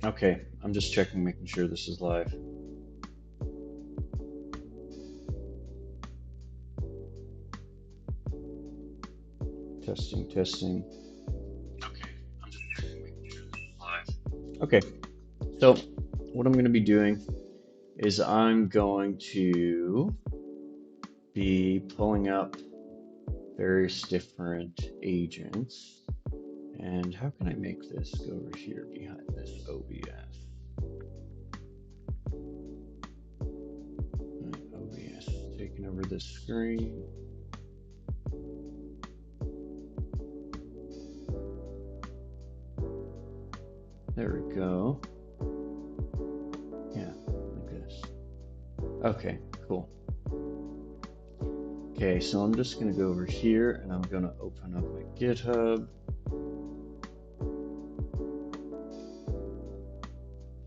Okay, I'm just checking, making sure this is live. Testing, testing. Okay, I'm just checking, making sure this is live. Okay, so what I'm going to be doing is I'm going to be pulling up various different agents. And how can I make this go over here behind this OBS? OBS taking over this screen. There we go. Yeah, like this. Okay, cool. Okay, so I'm just going to go over here and I'm going to open up my GitHub.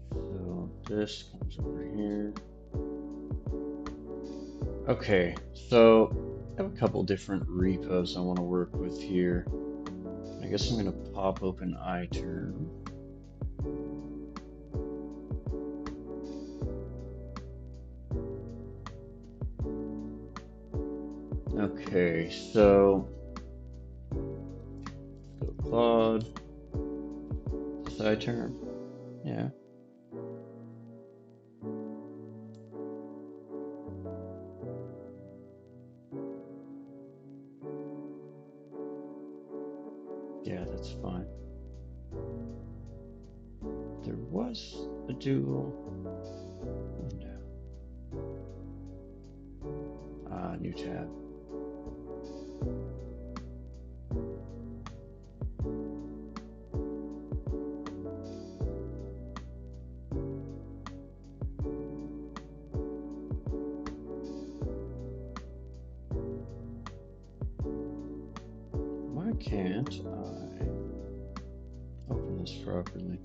So this comes over here. Okay, so I have a couple different repos I want to work with here. I guess I'm going to pop open iTerm. Okay, so let's go Claude. Is this iTerm? Yeah. Yeah, that's fine. There was a dual window. New tab. Why can't I open this properly?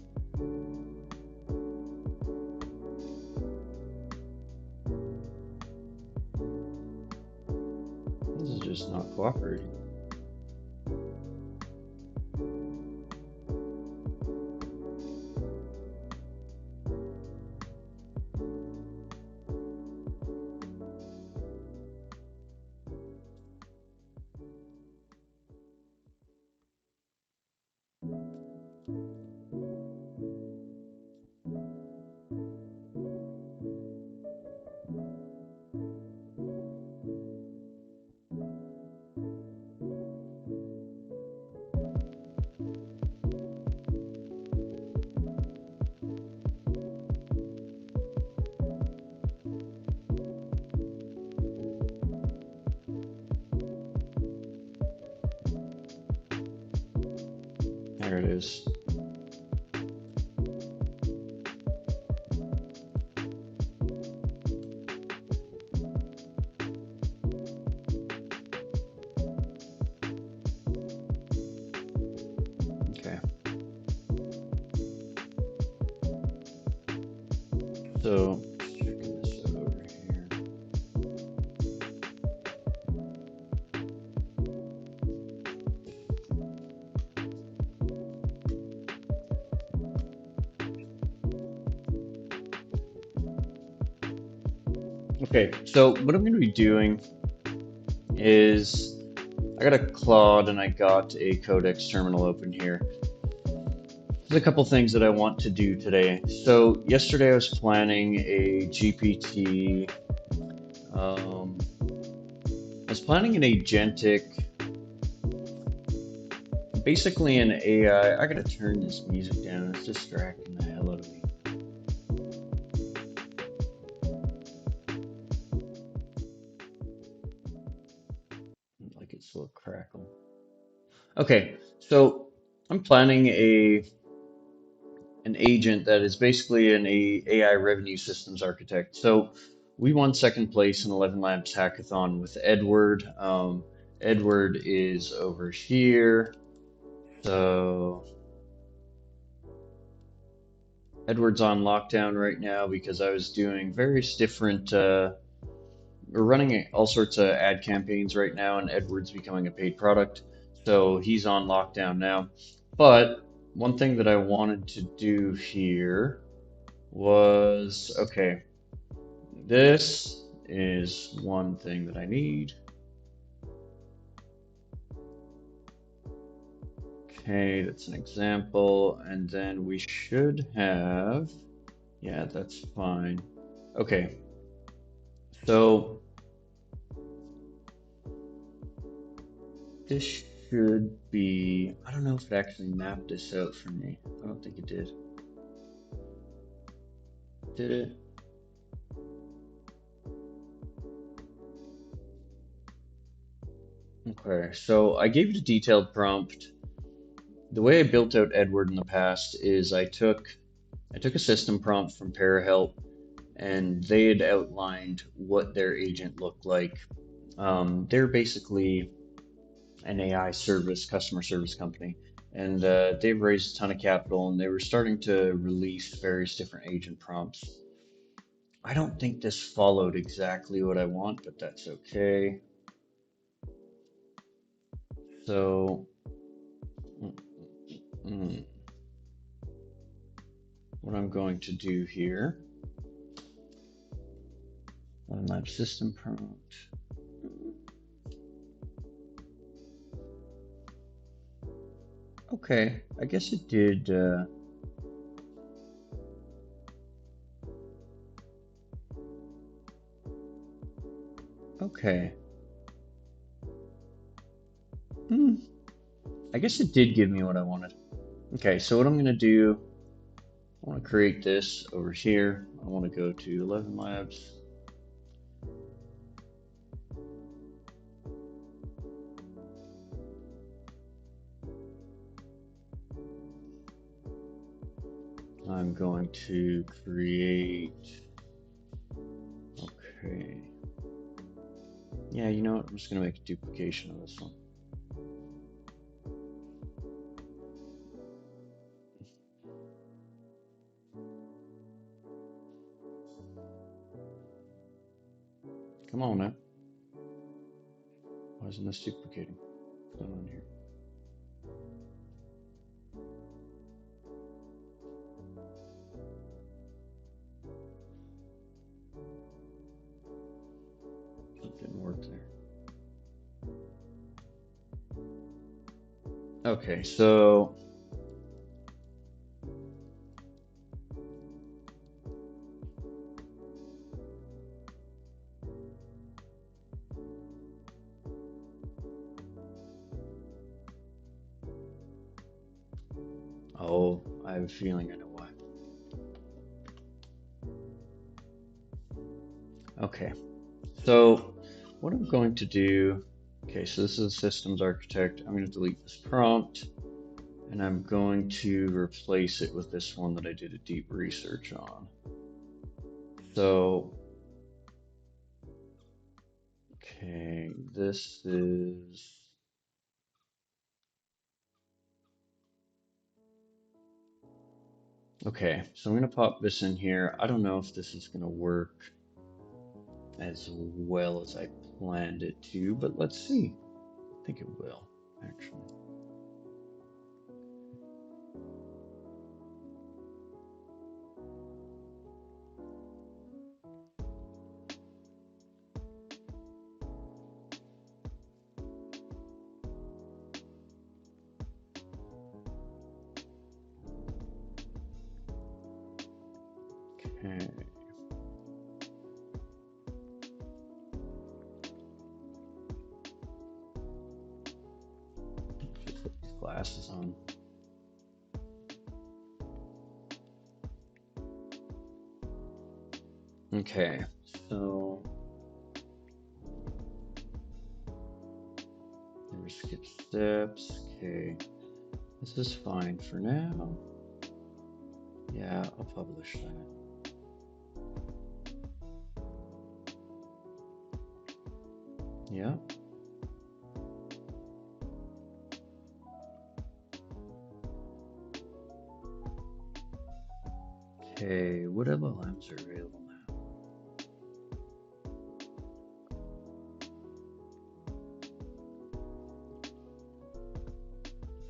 This is just not cooperating. There it is. Okay. So checking this out over here. Okay, so what I'm going to be doing is I got a Claude and I got a Codex terminal open here. There's a couple things that I want to do today. So yesterday I was planning a GPT. I was planning an agentic, basically an AI. I gotta turn this music down. It's distracting the hell out of me. Like it's a little crackle. Okay, so I'm planning an agent that is basically an AI revenue systems architect. So we won second place in 11 Labs hackathon with Edward. Edward is over here. So Edward's on lockdown right now because I was doing various different, we're running all sorts of ad campaigns right now, and Edward's becoming a paid product. So he's on lockdown now. But one thing that I wanted to do here was, okay, this is one thing that I need. Okay, that's an example, and then we should have, yeah, that's fine. Okay, so this should be, I don't know if it actually mapped this out for me. I don't think it did. Did it? Okay, so I gave it a detailed prompt. The way I built out Edward in the past is I took a system prompt from ParaHelp, and they had outlined what their agent looked like. They're basically an AI service, customer service company, and they've raised a ton of capital, and they were starting to release various different agent prompts. I don't think this followed exactly what I want, but that's okay. So, mm, mm, what I'm going to do here, lab system prompt. Okay, I guess it did. Okay. Hmm. I guess it did give me what I wanted. Okay, so what I'm going to do, I want to create this over here. I want to go to 11 labs. I'm going to create, okay. Yeah, you know what? I'm just going to make a duplication of this one. Come on now. Why isn't this duplicating? What's going on here? It didn't work there. Okay, so oh, I have a feeling I know why. Okay, so what I'm going to do, okay, so this is systems architect. I'm going to delete this prompt, and I'm going to replace it with this one that I did a deep research on. So, okay, this is, okay, so I'm going to pop this in here. I don't know if this is going to work as well as I planned it to, but let's see. I think it will, actually. Okay. Just put these glasses on. Okay, so never skip steps. Okay, this is fine for now. Yeah, I'll publish that. Yeah. Okay, what LLMs are available now?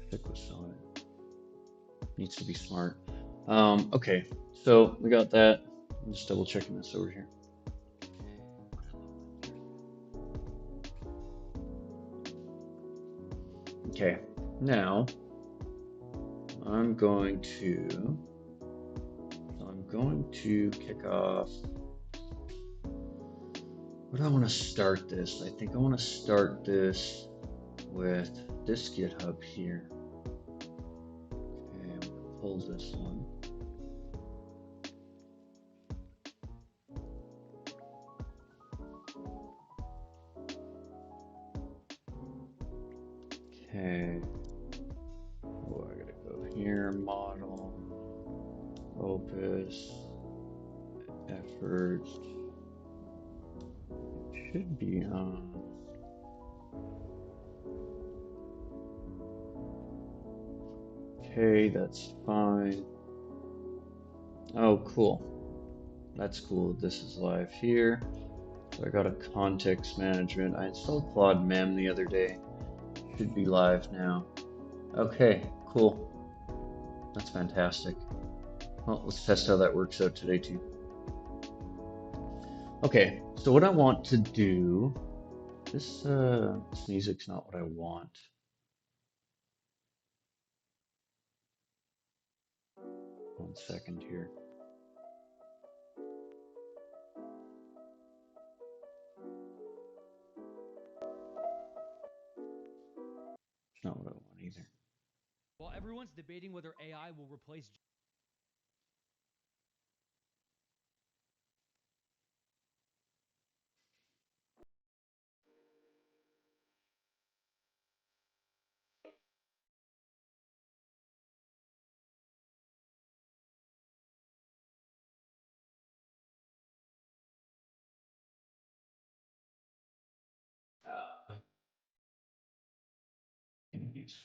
Stick with Sonnet. needs to be smart. Okay, so we got that. I'm just double checking this over here. Okay, now I'm going to kick off. What do I want to start this? I think I want to start this with this GitHub here. Okay, I'm gonna pull this one. Okay. Oh, I gotta go here. Model, Opus, effort. It should be on. Okay, that's fine. Oh, cool. That's cool. This is live here. So I got a context management. I installed Claude Mem the other day. Should be live now. Okay, cool. That's fantastic. Well, let's test how that works out today too. Okay, so what I want to do, this music's not what I want. One second here. It's not what I want either. While everyone's debating whether AI will replace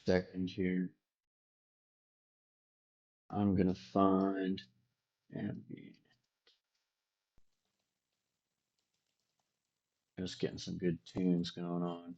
Second here. I'm gonna find ambient. Just getting some good tunes going on.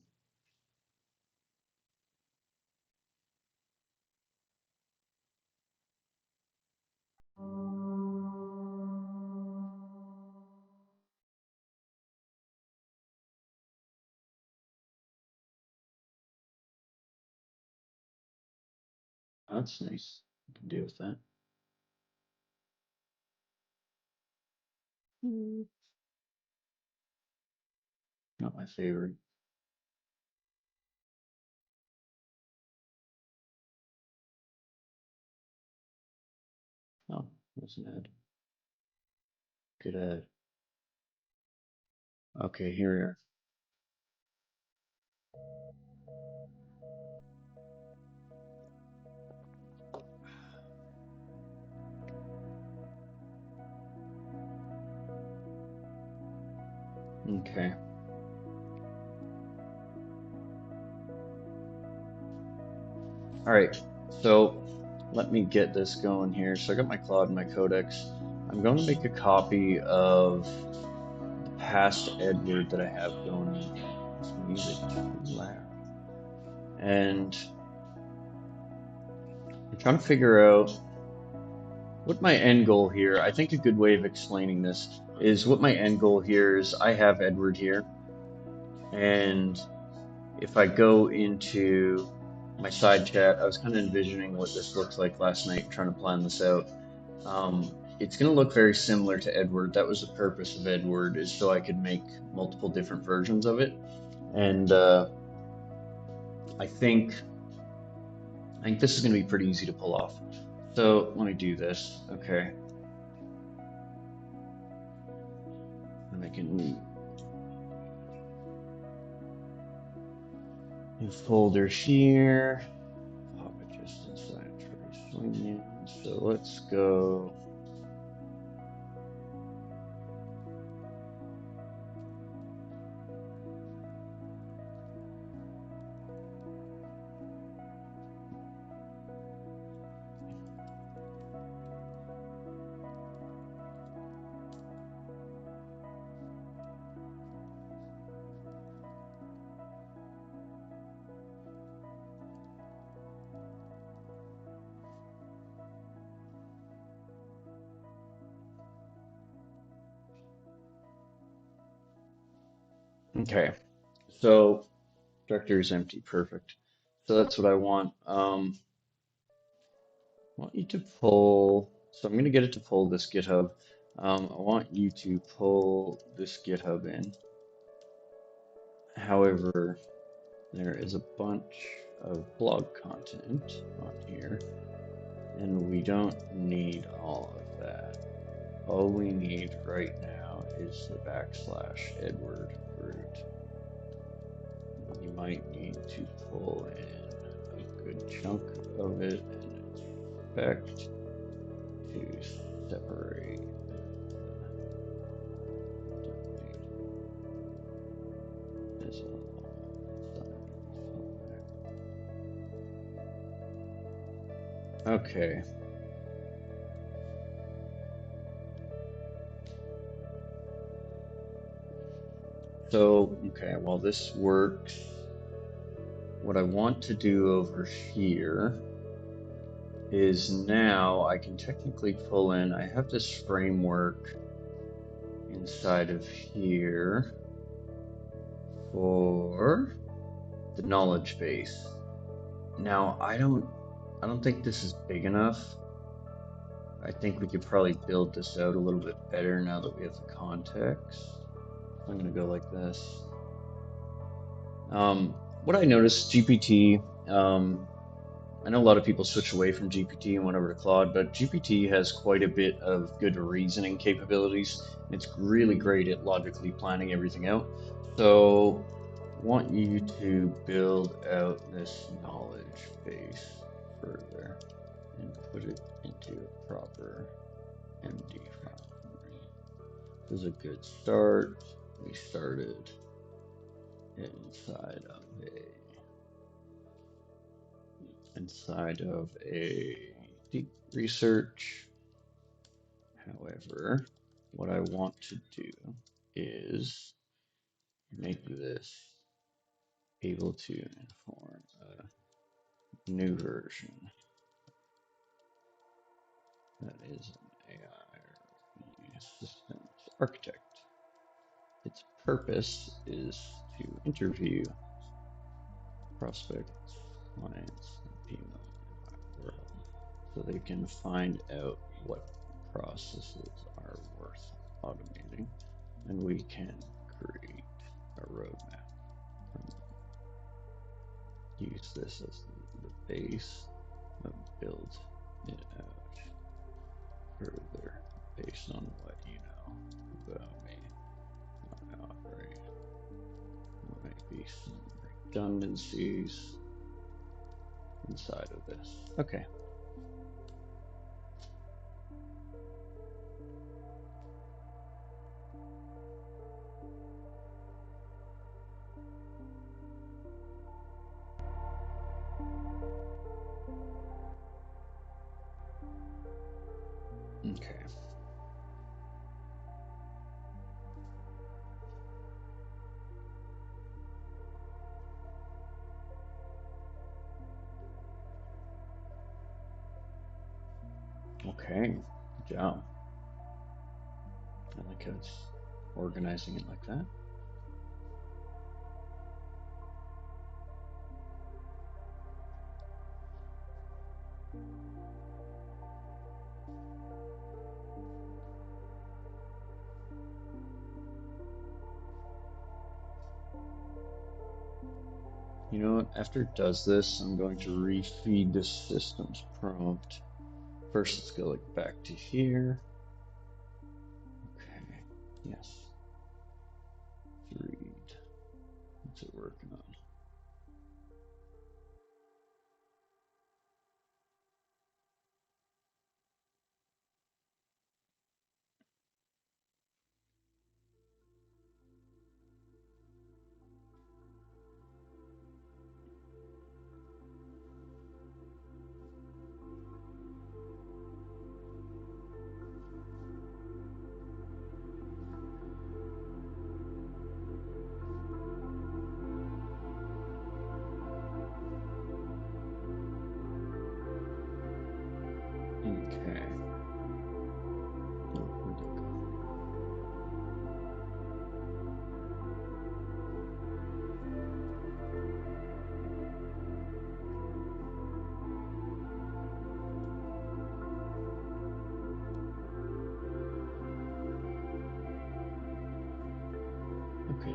That's nice. I can deal with that. Not my favorite. Oh, that's an ad. Good ad. Okay, here we are. Okay. All right. So let me get this going here. So I got my Claude and my Codex. I'm going to make a copy of the past Edward that I have going in here. This music too loud. And I'm trying to figure out what my end goal here. I think a good way of explaining this is what my end goal here is. I have Edward here, and if I go into my side chat, I was kind of envisioning what this looks like last night, trying to plan this out. It's going to look very similar to Edward. That was the purpose of Edward, is so I could make multiple different versions of it. And I think this is going to be pretty easy to pull off. So let me do this. Okay. And I can new folder here. Pop it just inside trace swinging. So let's go. Okay, so directory is empty. Perfect. So that's what I want. I want you to pull. So I'm going to get it to pull this GitHub. I want you to pull this GitHub in. However, there is a bunch of blog content on here, and we don't need all of that. All we need right now is the /Edward root. You might need to pull in a good chunk of it and expect to separate this okay. So, okay, while this works, what I want to do over here is now I can technically pull in, I have this framework inside of here for the knowledge base. Now I don't think this is big enough. I think we could probably build this out a little bit better now that we have the context. I'm gonna go like this. What I noticed, GPT, I know a lot of people switch away from GPT and went over to Claude, but GPT has quite a bit of good reasoning capabilities. It's really great at logically planning everything out. So I want you to build out this knowledge base further and put it into a proper MD file for me. This is a good start. We started inside of a deep research. However, what I want to do is make this able to inform a new version that is an AI systems architect. Its purpose is to interview prospects, clients, and people in the world so they can find out what processes are worth automating, and we can create a roadmap from them. Use this as the base, but build it out further based on what you know about me. Alright, there might be some redundancies inside of this. Okay. Okay. Okay. Good job. I like how it's organizing it like that. You know what? After it does this, I'm going to refeed the system's prompt. First, let's go like back to here. Okay. Yes. Let's read. What's it working on?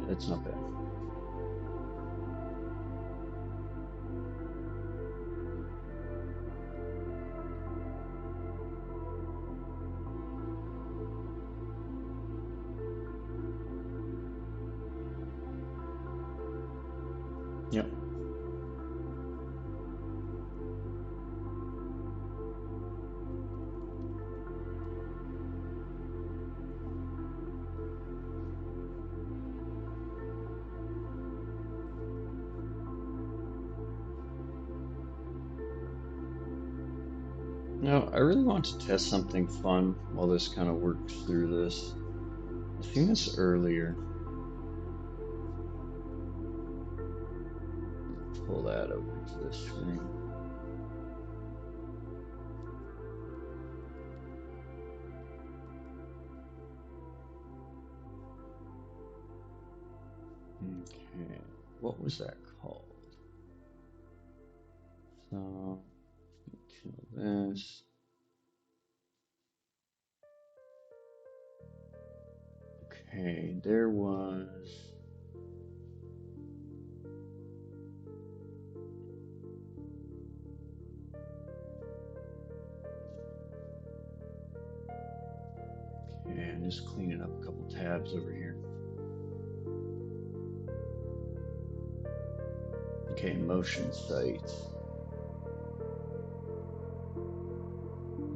that's not bad. Yep. Now, I really want to test something fun while this kind of works through this. I've seen this earlier. Pull that over to this screen. Okay, what was that called? So, kill this. Okay, there was. Okay, I'm just cleaning up a couple tabs over here. Okay, motion sites.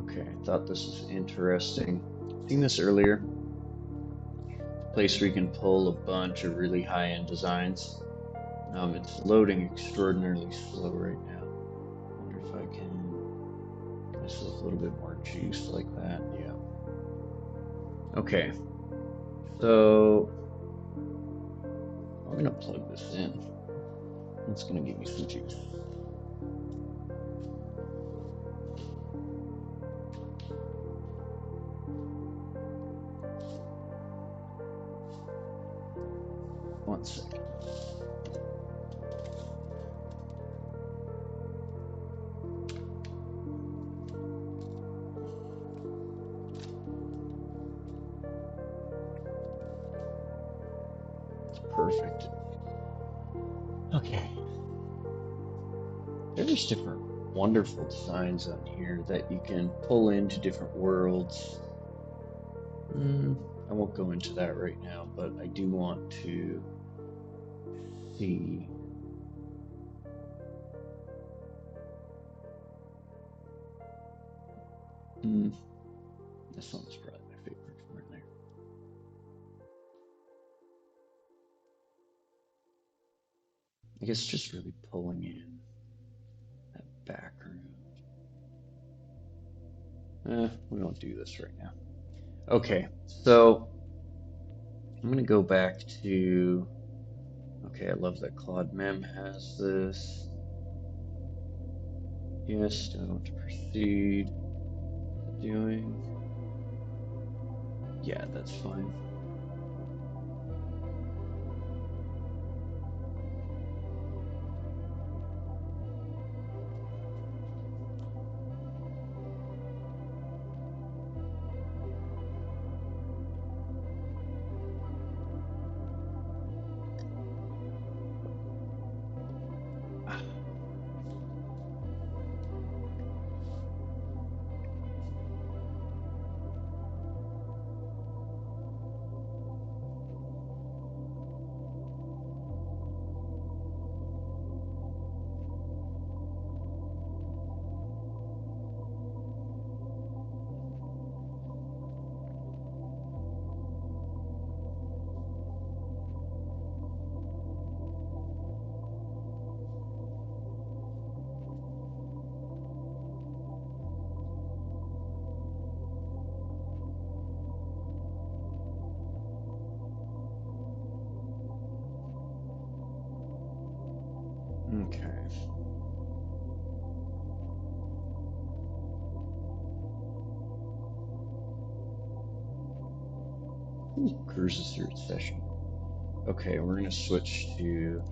Okay, I thought this was interesting. Seen this earlier. Place where you can pull a bunch of really high-end designs. It's loading extraordinarily slow right now. Wonder if I can give myself a little bit more juice like that. Yeah. Okay. So I'm gonna plug this in. It's gonna give me some juice. One second. It's perfect. Okay. There's different wonderful designs on here that you can pull into different worlds. I won't go into that right now, but I do want to see. This one's probably my favorite from in there. I guess just really pulling in that background. We won't do this right now. Okay, so I'm gonna go back to. Okay, I love that Claude Mem has this. Yes, do I want to proceed? Doing. Yeah, that's fine. Okay. Ooh, cruises through its session. Okay, we're gonna switch to.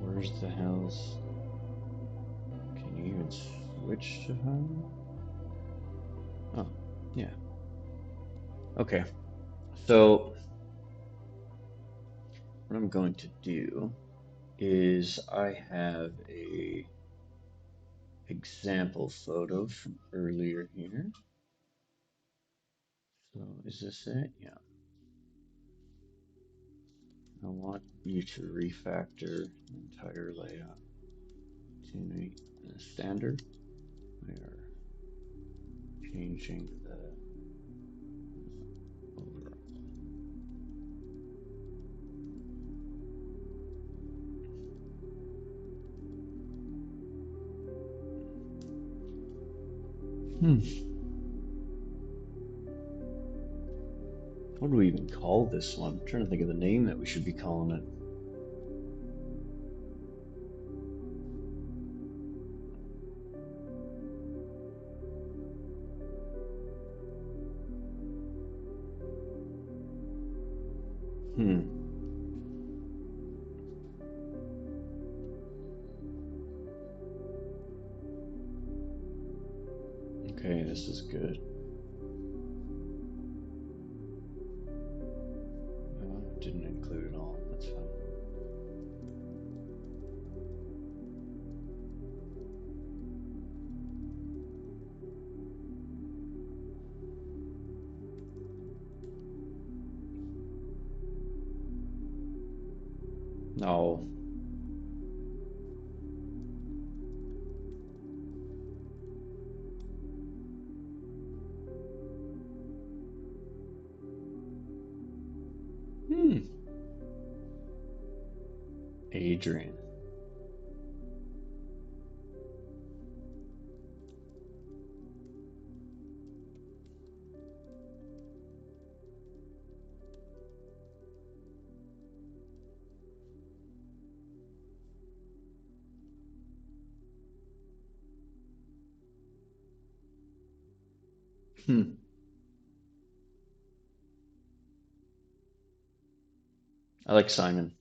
Where's the hell's. Can you even switch to home? Oh, yeah. Okay. So what I'm going to do is I have a example photo from earlier here. So is this it? Yeah. I want you to refactor the entire layout to make the standard. We are changing the overall. What do we even call this one? I'm trying to think of the name that we should be calling it. Okay, this is good. No, it didn't include it all. That's fine. No. Adrian. I like Simon.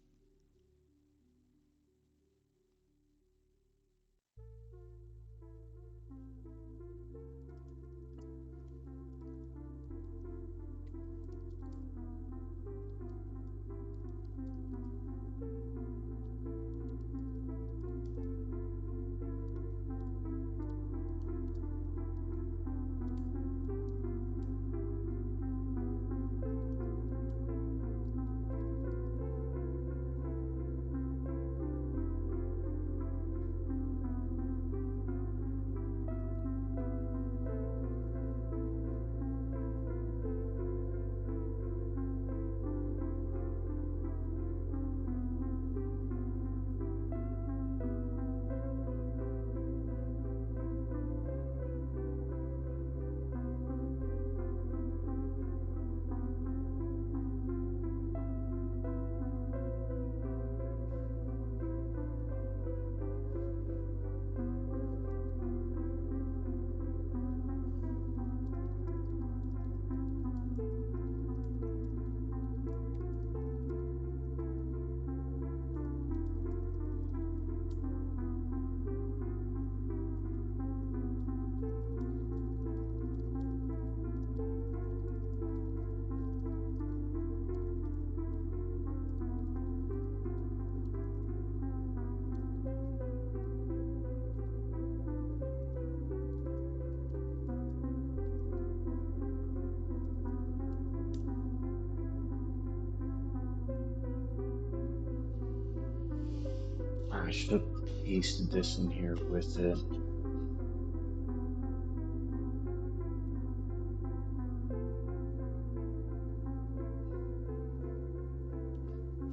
I should have pasted this in here with it.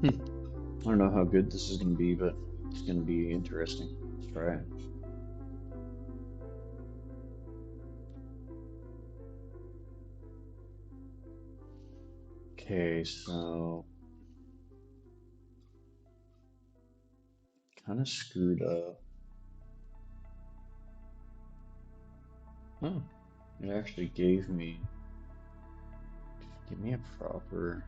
I don't know how good this is going to be, but it's going to be interesting. Let's try it. Okay, so kind of screwed up. Oh, it actually gave me a proper.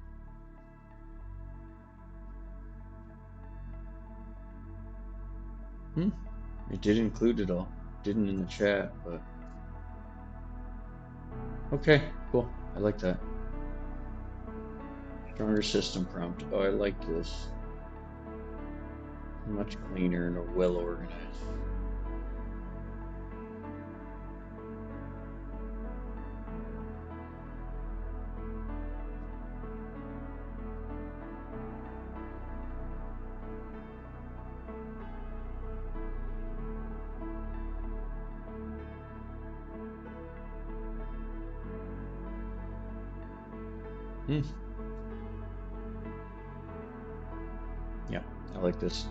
It did include it all. Didn't in the chat, but okay, cool. I like that. Stronger system prompt. Oh, I like this. much cleaner and well organized. Yeah, I like this.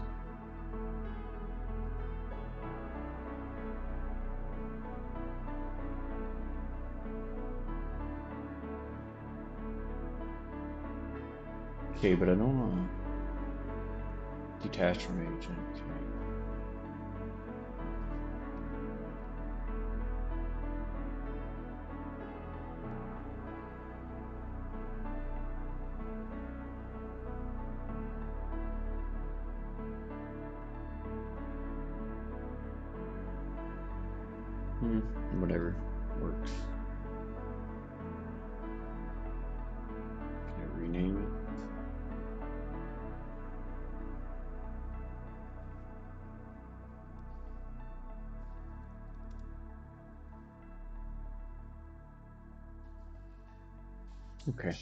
Okay, but I don't want to detach from agent. Okay. Whatever works. Can I rename it? Okay.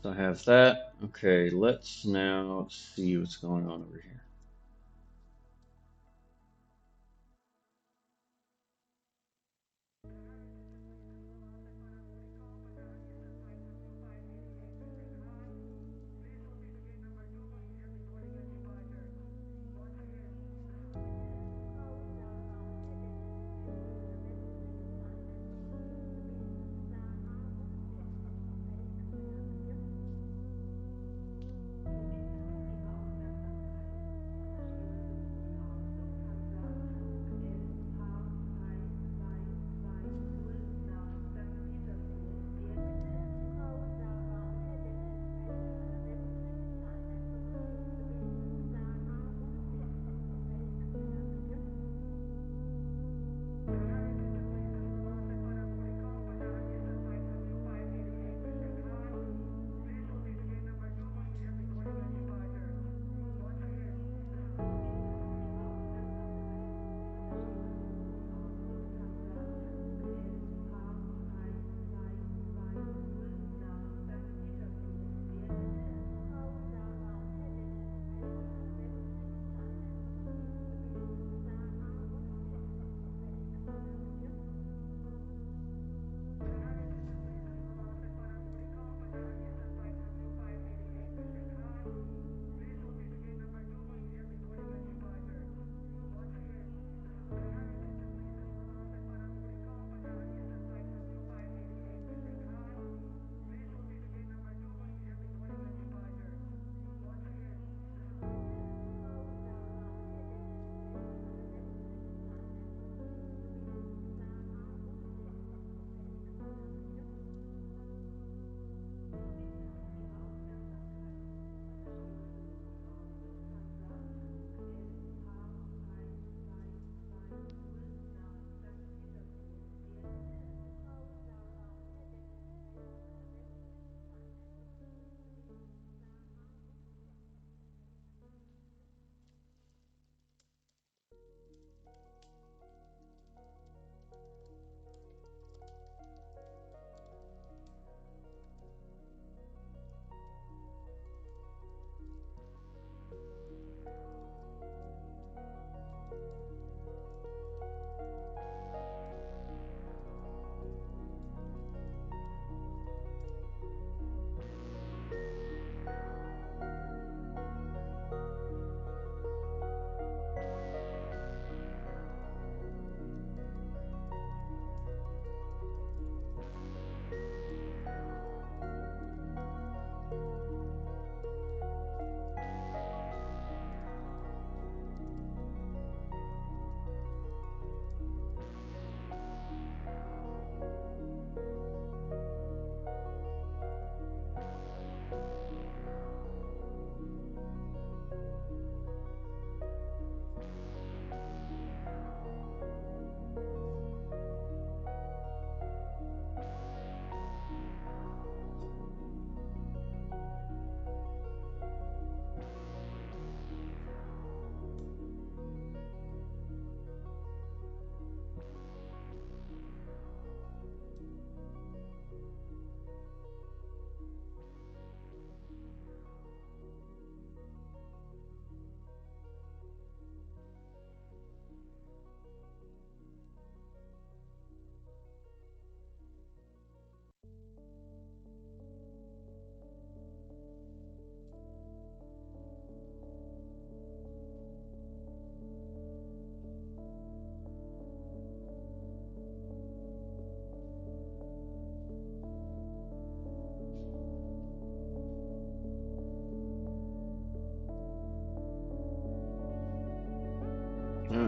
So I have that. Okay, let's now see what's going on over here.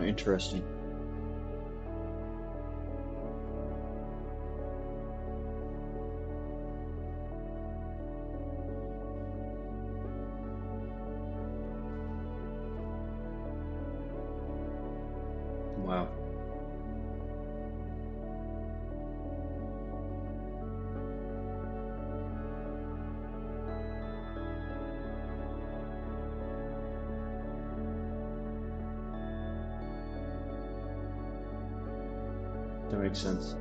interesting. Wow. That makes sense.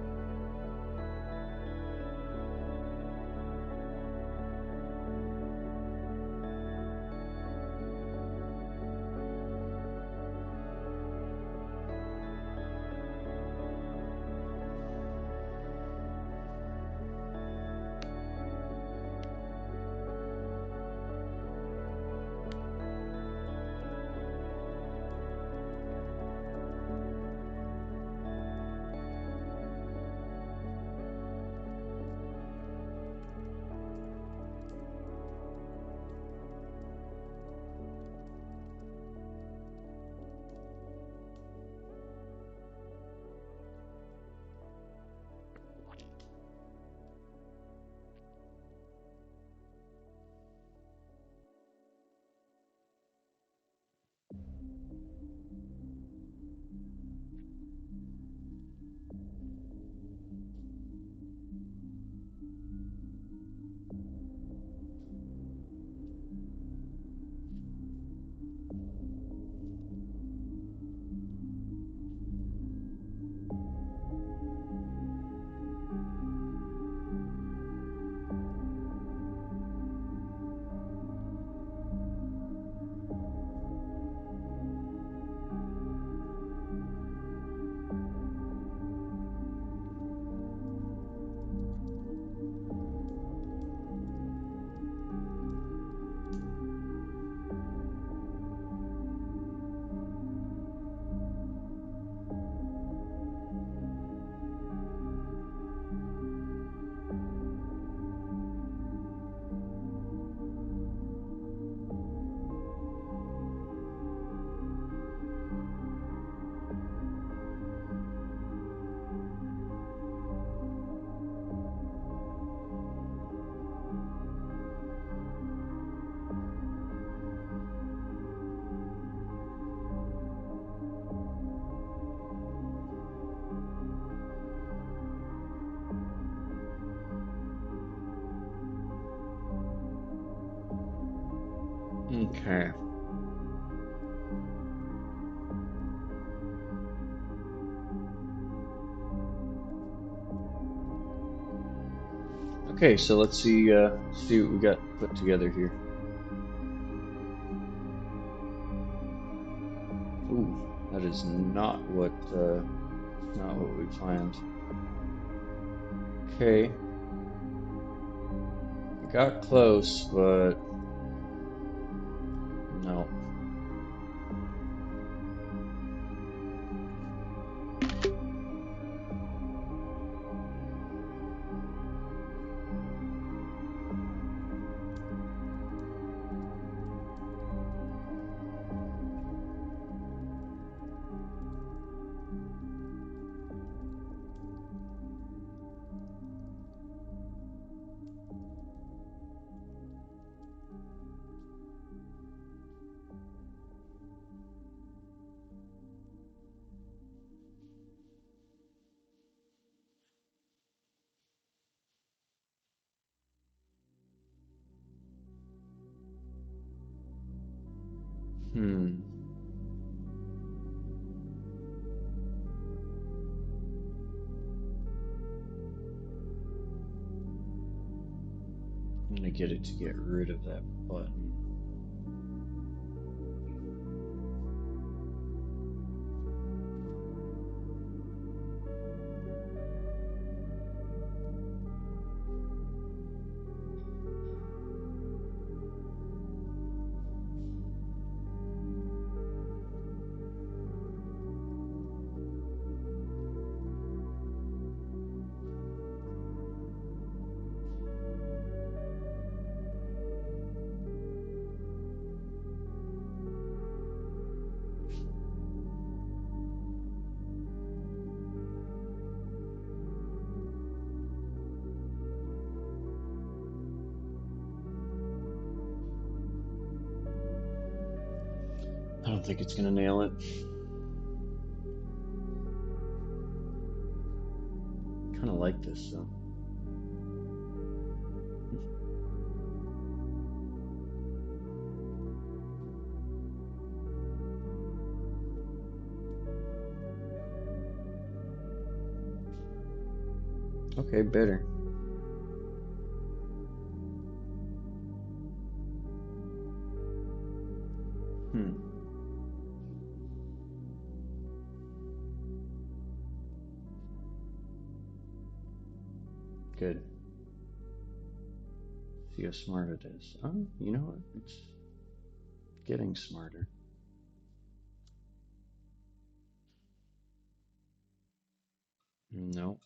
Okay. Okay, so let's see what we got put together here. Ooh, that is not what we planned. Okay. We got close, but no. Hmm. I'm gonna get it to get rid of that button. don't think it's gonna nail it. Kind of like this though. Okay, better. Good. See how smart it is. Oh, you know what? It's getting smarter. No.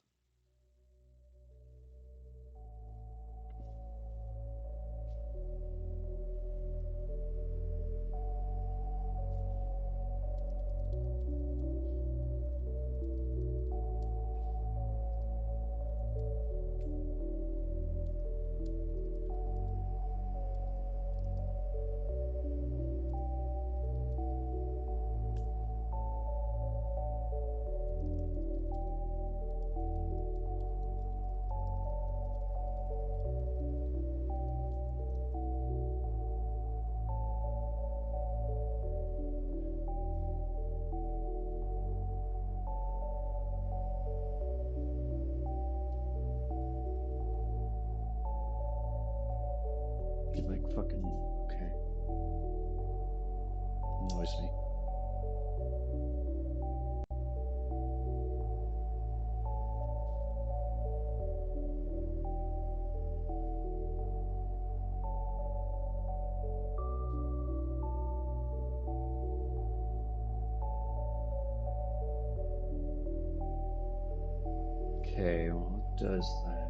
You like fucking okay. Annoys me. Okay, well it does that.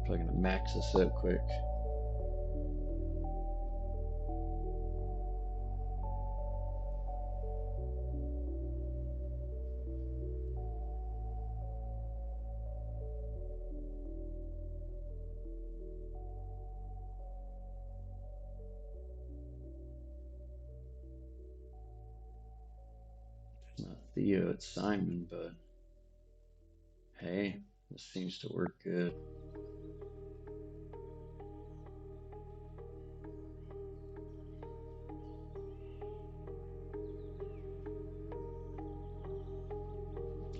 Probably gonna max this out quick. It's not Theo, it's Simon, but hey, this seems to work good.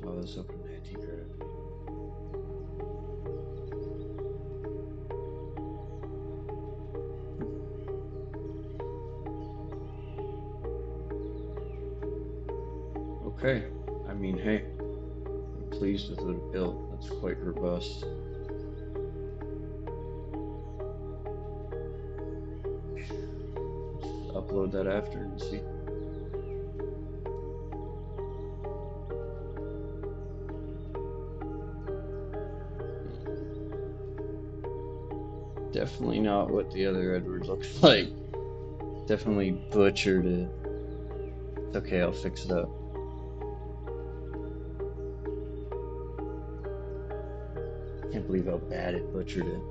Oh, let's open an anti-credit. Okay, I mean, hey, I'm pleased with what it built. That's quite robust. Let's upload that after and see. Definitely not what the other Edward looks like. Definitely butchered it. It's okay, I'll fix it up. Can't believe how bad it butchered it.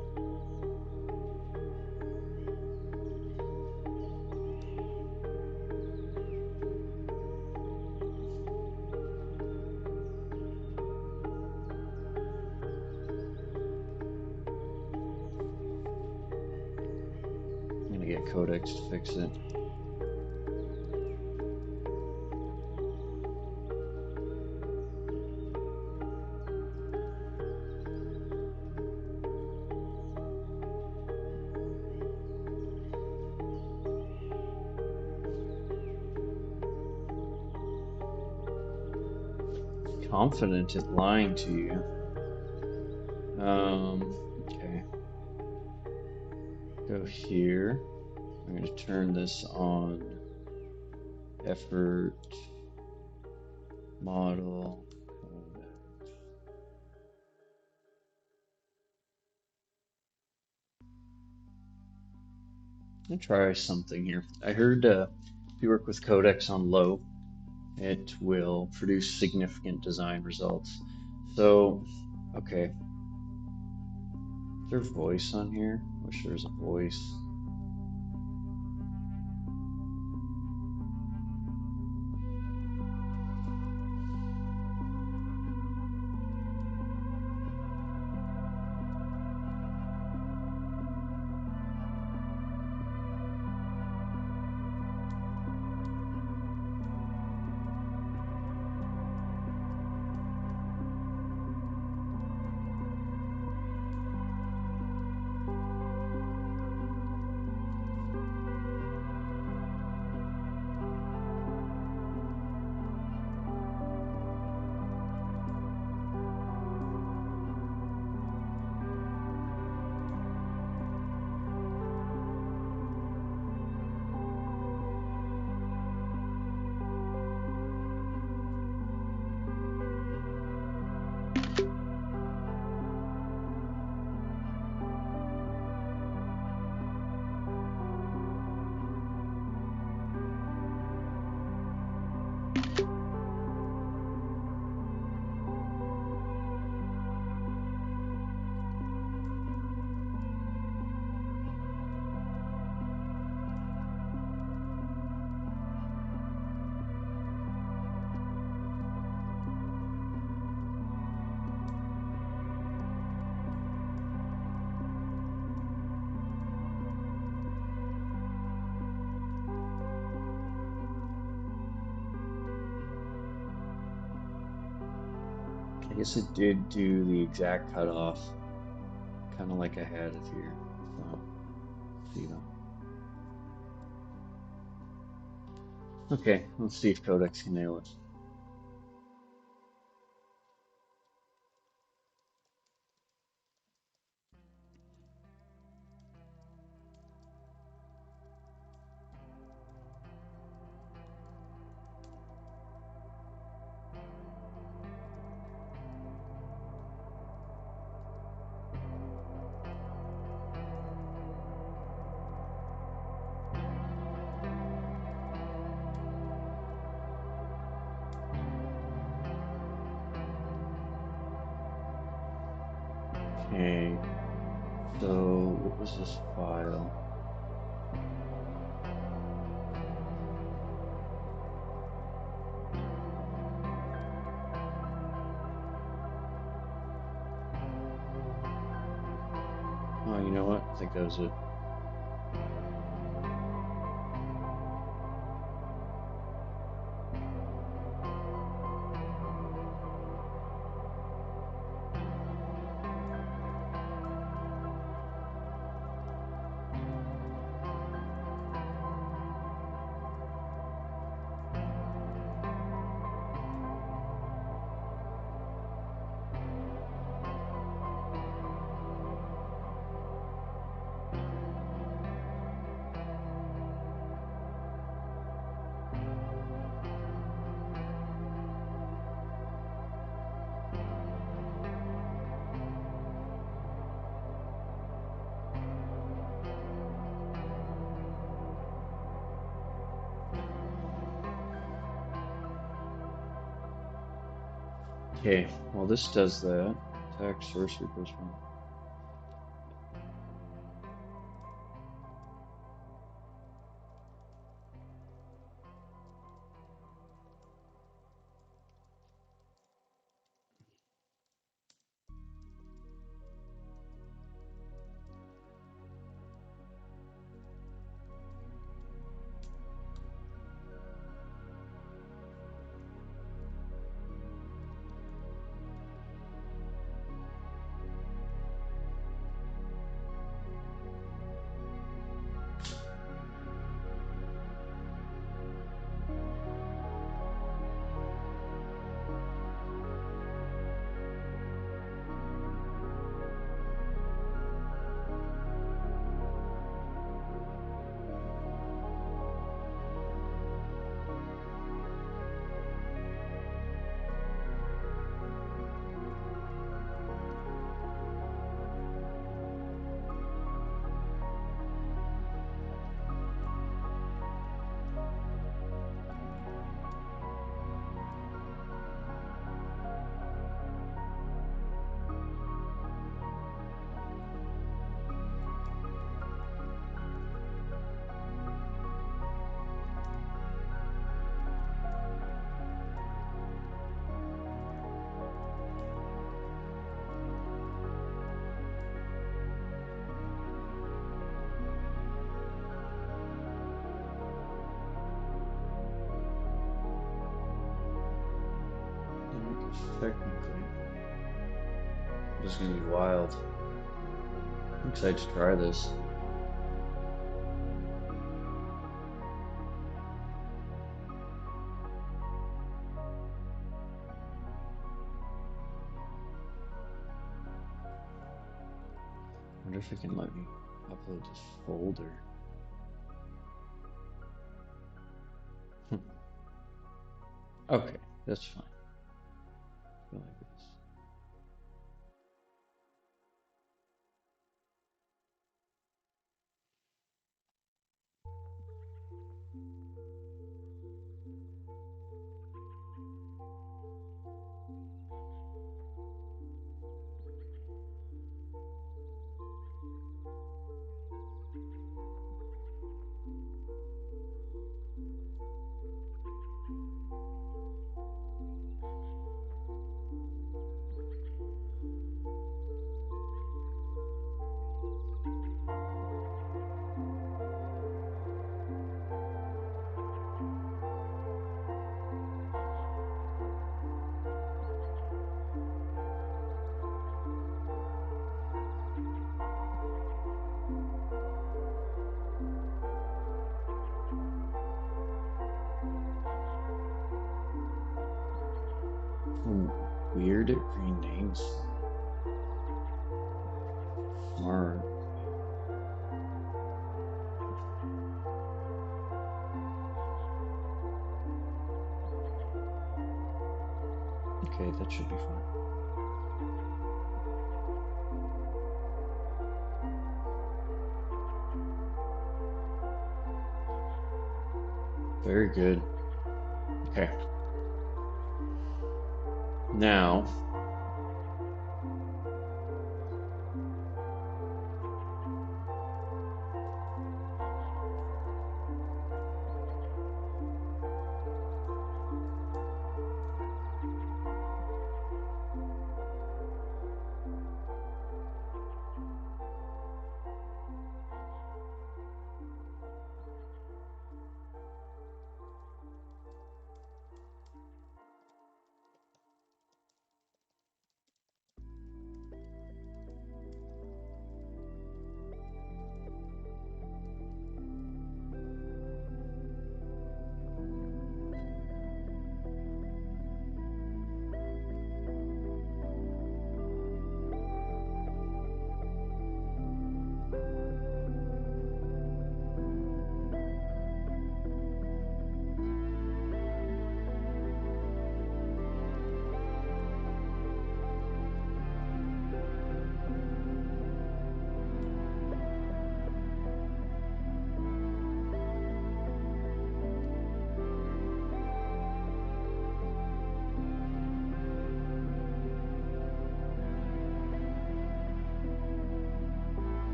I'm gonna get Codex to fix it. Confident at lying to you. Okay. Go here. I'm going to turn this on. Effort. Model. Codex. I'm going to try something here. I heard if you work with Codex on low, it will produce significant design results. So, okay. Is there a voice on here? I wish there was a voice. I guess it did do the exact cutoff, kind of like I had it here. So, see them. Okay, let's see if Codex can nail it. Okay, so what was this file? Oh, you know what? I think that was it. Okay, well this does that. Attack, sorcery, plus one. Technically, this is gonna be wild. I'm excited to try this. I wonder if it can let me upload this folder. Okay, that's fine. Go like this. Weird it renames smart. Okay, that should be fine. Very good. Okay. Now,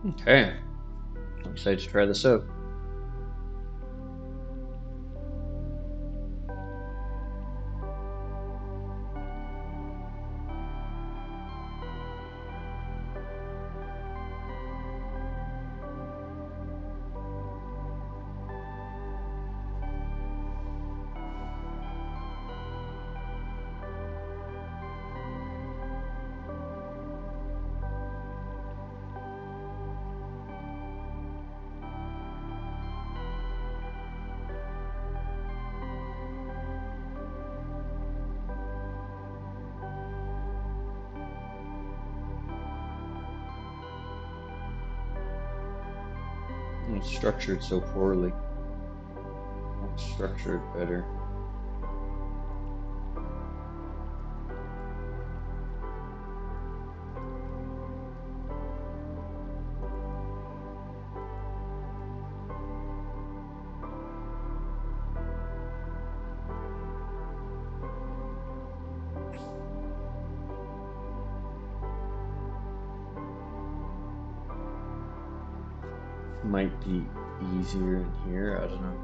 okay. I'm excited to try this out. It's structured so poorly. I'll structure it better. Might be easier in here, I don't know.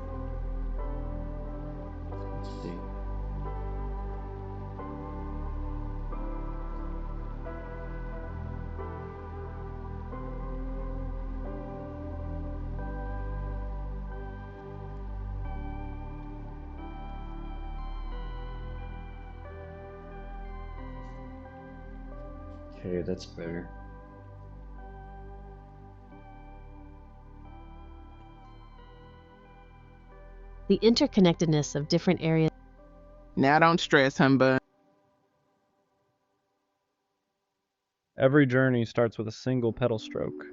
Let's see. Okay, that's better. The interconnectedness of different areas. Now don't stress, humbug. Every journey starts with a single pedal stroke.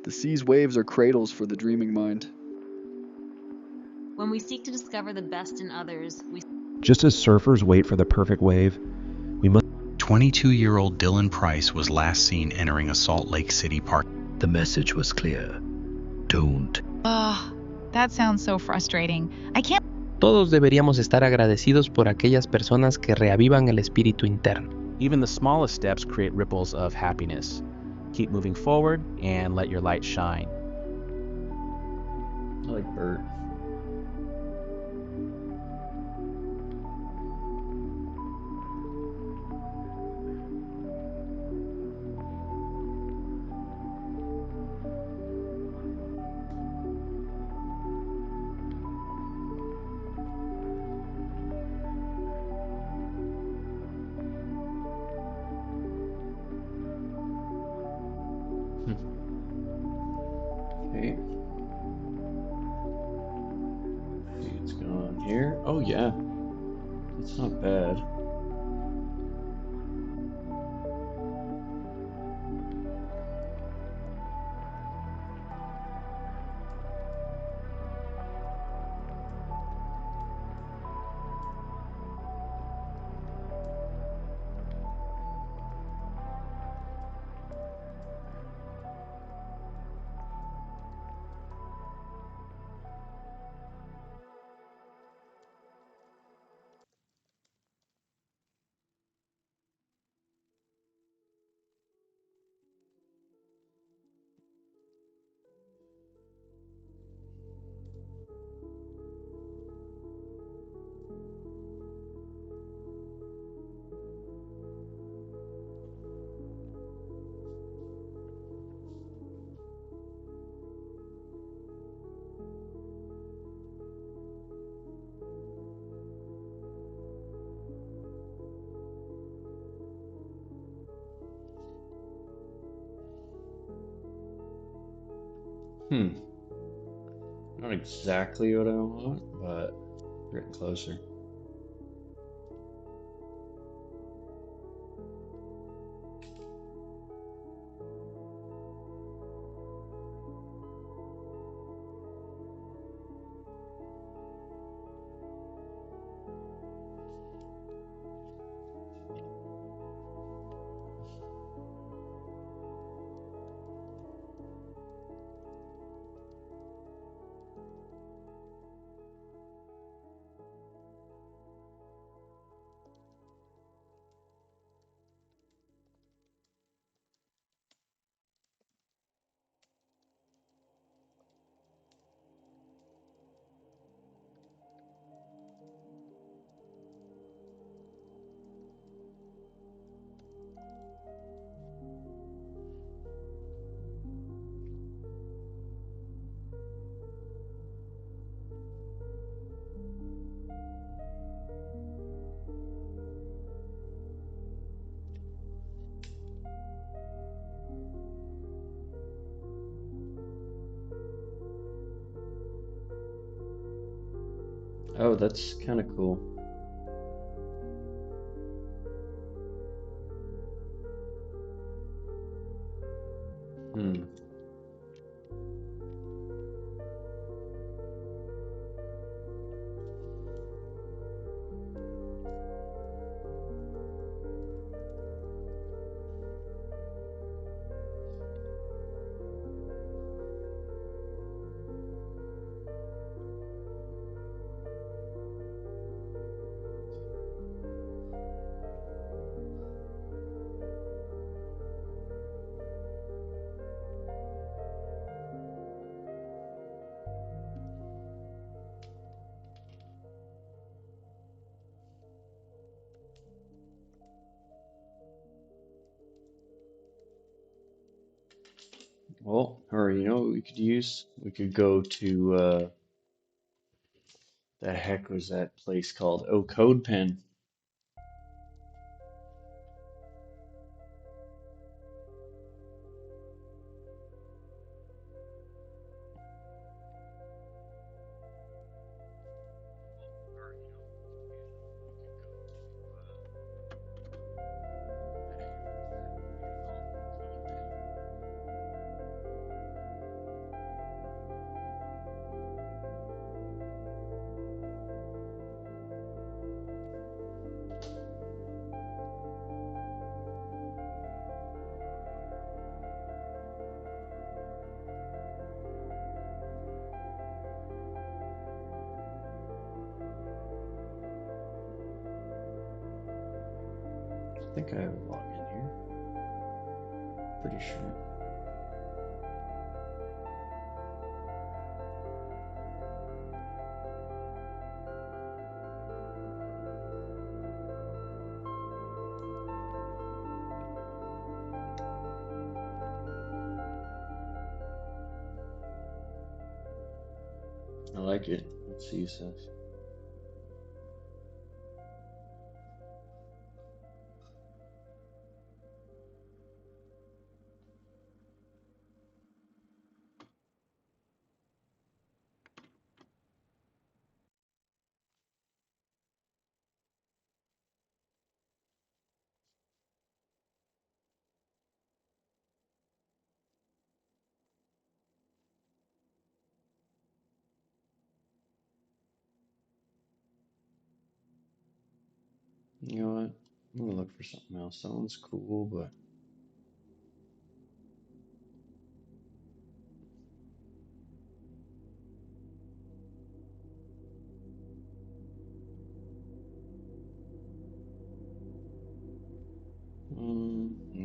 The sea's waves are cradles for the dreaming mind. When we seek to discover the best in others, we... Just as surfers wait for the perfect wave, we must... 22-year-old Dylan Price was last seen entering a Salt Lake City park. The message was clear. Don't. That sounds so frustrating. I can't... Todos deberíamos estar agradecidos por aquellas personas que reavivan el espíritu interno. Even the smallest steps create ripples of happiness. Keep moving forward and let your light shine. I like Bert. Okay. See what's going on here. Oh yeah, that's not bad. Not exactly what I want, but getting closer. Oh, that's kind of cool. Well, or you know what we could use? We could go to the heck was that place called? Oh, CodePen. think I have a login here. Pretty sure. I like it. Let's see, Seth. You know what? I'm gonna look for something else. That one's cool, but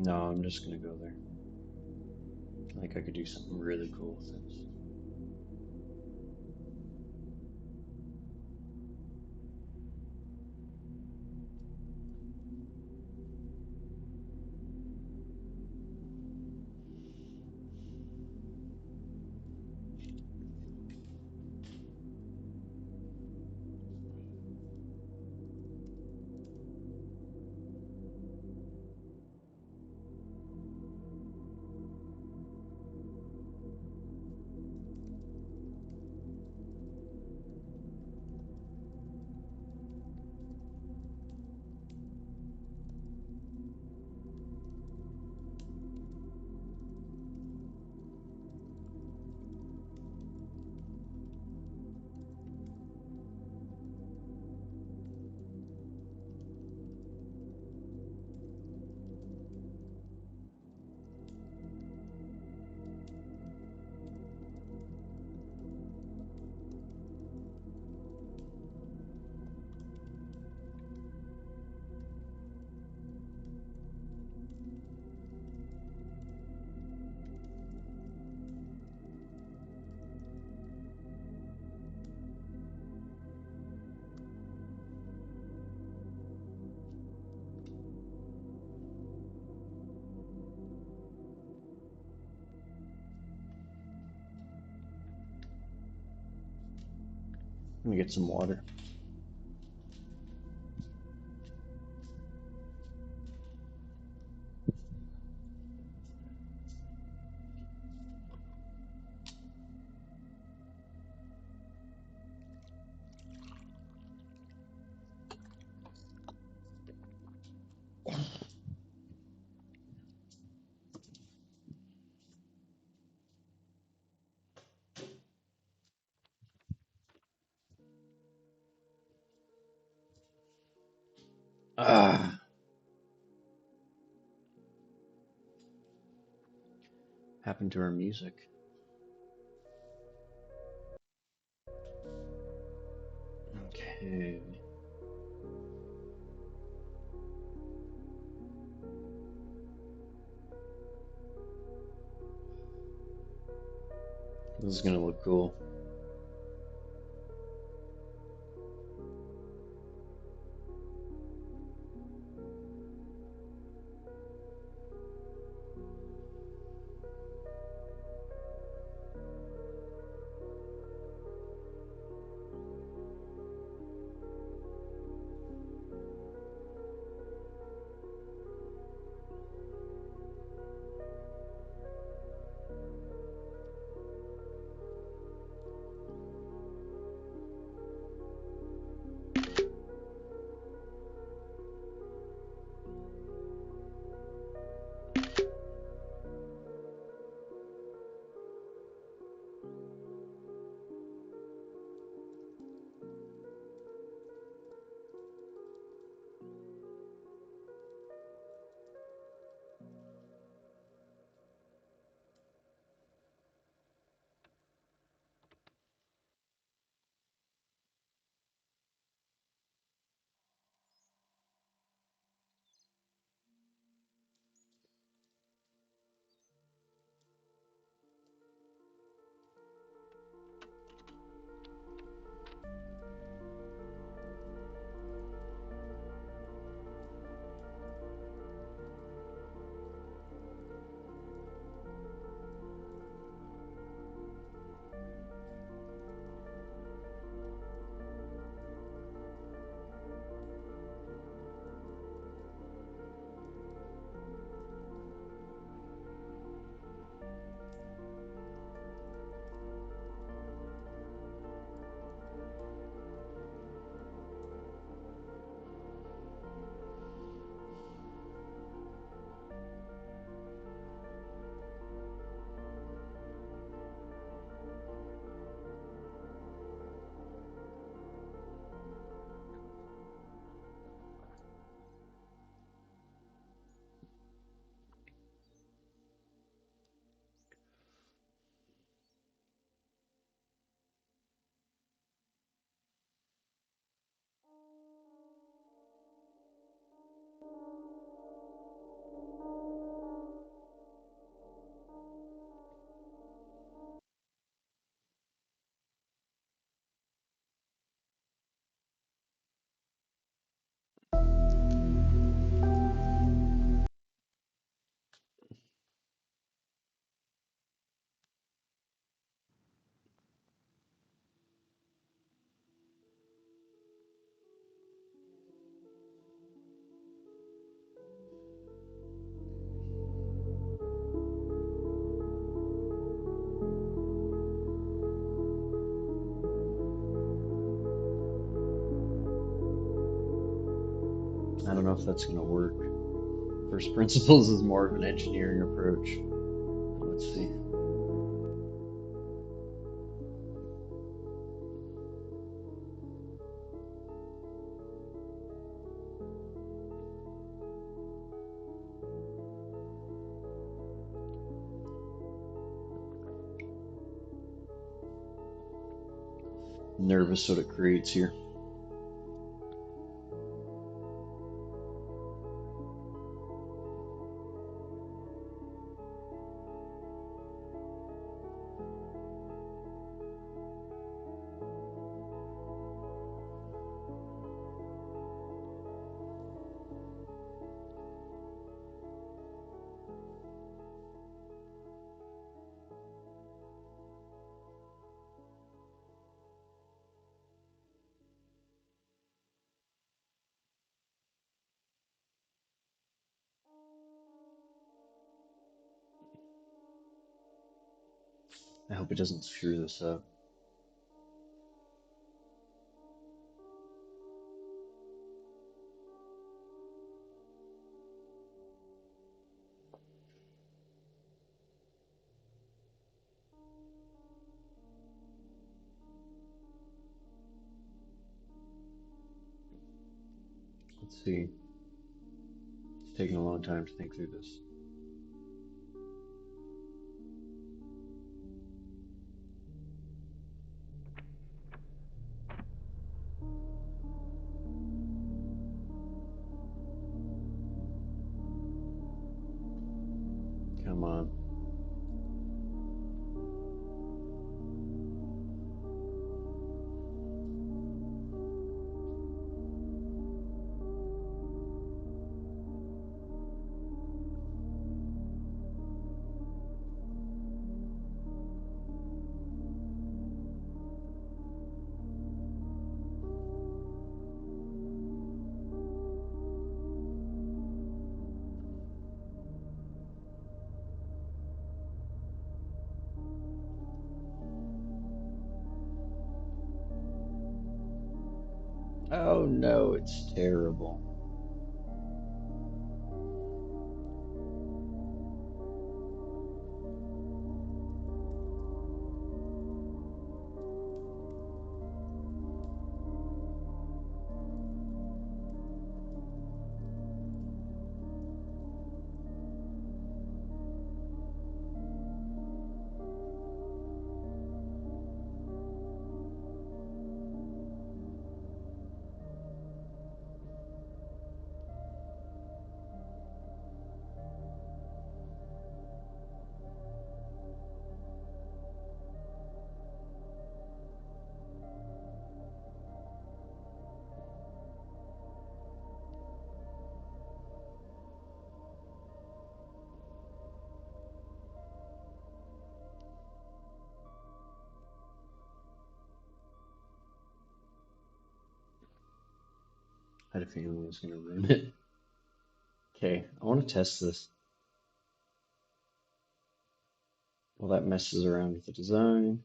no, I'm just gonna go there. I think I could do something really cool with this. Let me get some water. Ah, happened to our music. Okay. This is gonna look cool. I don't know if that's going to work. First principles is more of an engineering approach. Let's see. Nervous what it creates here. I hope it doesn't screw this up. Let's see. It's taking a long time to think through this. Come on. Oh no, it's terrible. I had a feeling it was going to ruin it. Okay, I want to test this. Well, that messes around with the design.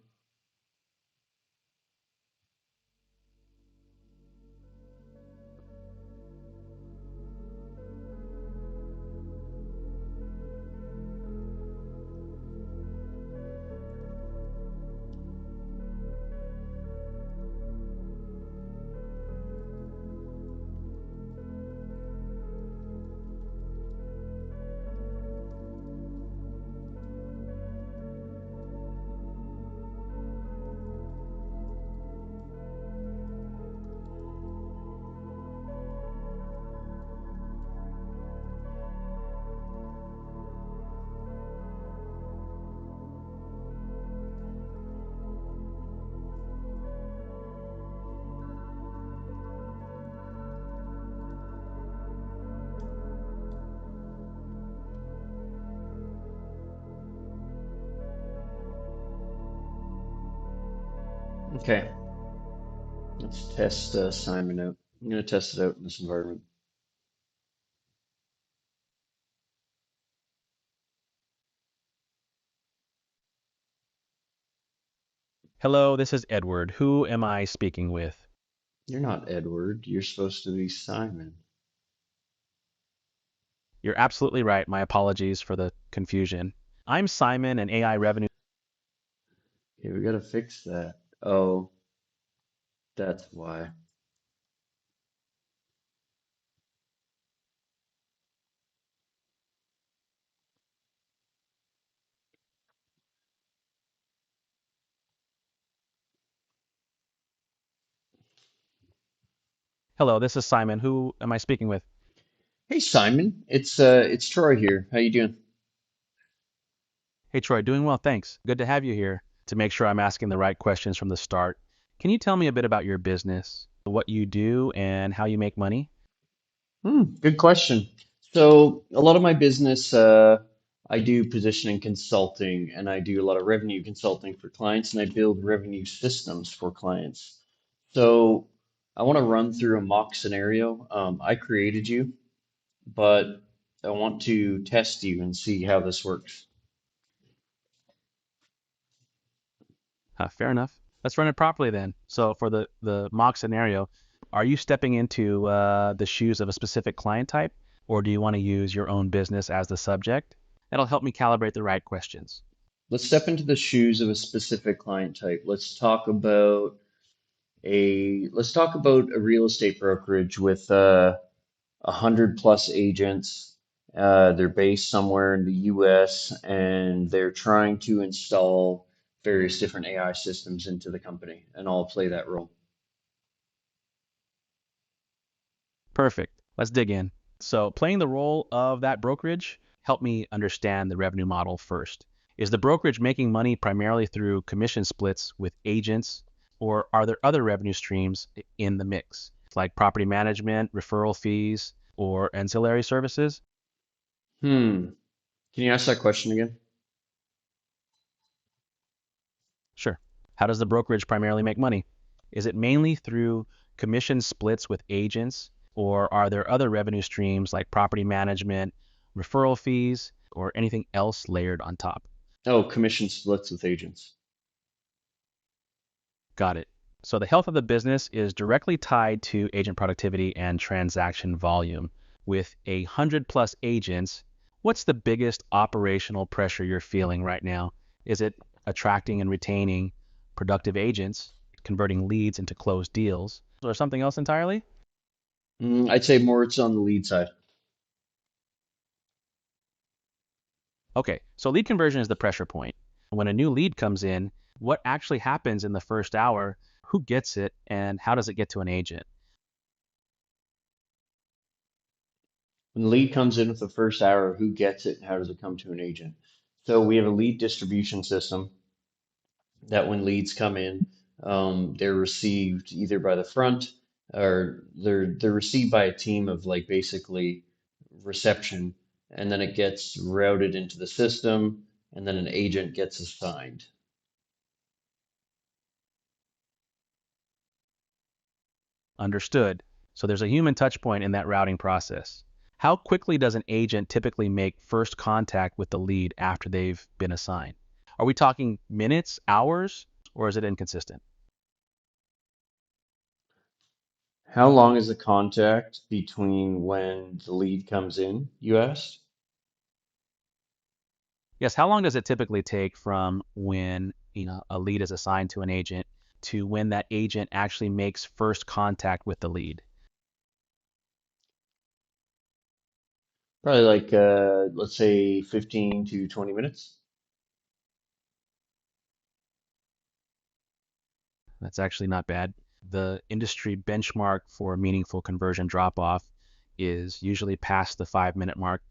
Okay, let's test Simon out. I'm going to test it out in this environment. Hello, this is Edward. Who am I speaking with? You're not Edward. You're supposed to be Simon. You're absolutely right. My apologies for the confusion. I'm Simon, an AI revenue. Okay, we gotta fix that. Oh, that's why. Hello, this is Simon. Who am I speaking with? Hey Simon, it's Troy here. How you doing? Hey, Troy, doing well, thanks. Good to have you here. To make sure I'm asking the right questions from the start, can you tell me a bit about your business, what you do, and how you make money? Good question. So a lot of my business, I do positioning consulting, and I do a lot of revenue consulting for clients, and I build revenue systems for clients. So I want to run through a mock scenario. I created you, but I want to test you and see how this works. Fair enough. Let's run it properly then. So for the mock scenario, are you stepping into the shoes of a specific client type, or do you want to use your own business as the subject? That'll help me calibrate the right questions. Let's step into the shoes of a specific client type. Let's talk about a real estate brokerage with 100 plus agents. They're based somewhere in the US and they're trying to install various different AI systems into the company, and I'll play that role. Perfect. Let's dig in. So playing the role of that brokerage, help me understand the revenue model first. Is the brokerage making money primarily through commission splits with agents, or are there other revenue streams in the mix, like property management, referral fees, or ancillary services? Hmm. Can you ask that question again? Sure. How does the brokerage primarily make money? Is it mainly through commission splits with agents, or are there other revenue streams like property management, referral fees, or anything else layered on top? Oh, commission splits with agents. Got it. So the health of the business is directly tied to agent productivity and transaction volume. With 100 plus agents, what's the biggest operational pressure you're feeling right now? Is it attracting and retaining productive agents, converting leads into closed deals, or something else entirely? I'd say more it's on the lead side. Okay, so lead conversion is the pressure point. When a new lead comes in, what actually happens in the first hour? Who gets it, and how does it get to an agent? When the lead comes in with the first hour, who gets it and how does it come to an agent? So we have a lead distribution system that when leads come in, they're received either by the front or they're received by a team of like basically reception, and then it gets routed into the system, and then an agent gets assigned. Understood. So there's a human touch point in that routing process. How quickly does an agent typically make first contact with the lead after they've been assigned? Are we talking minutes, hours, or is it inconsistent? How long is the contact between when the lead comes in, you asked? Yes, how long does it typically take from when a lead is assigned to an agent to when that agent actually makes first contact with the lead? Probably like let's say 15 to 20 minutes. That's actually not bad. The industry benchmark for meaningful conversion drop off is usually past the 5 minute mark.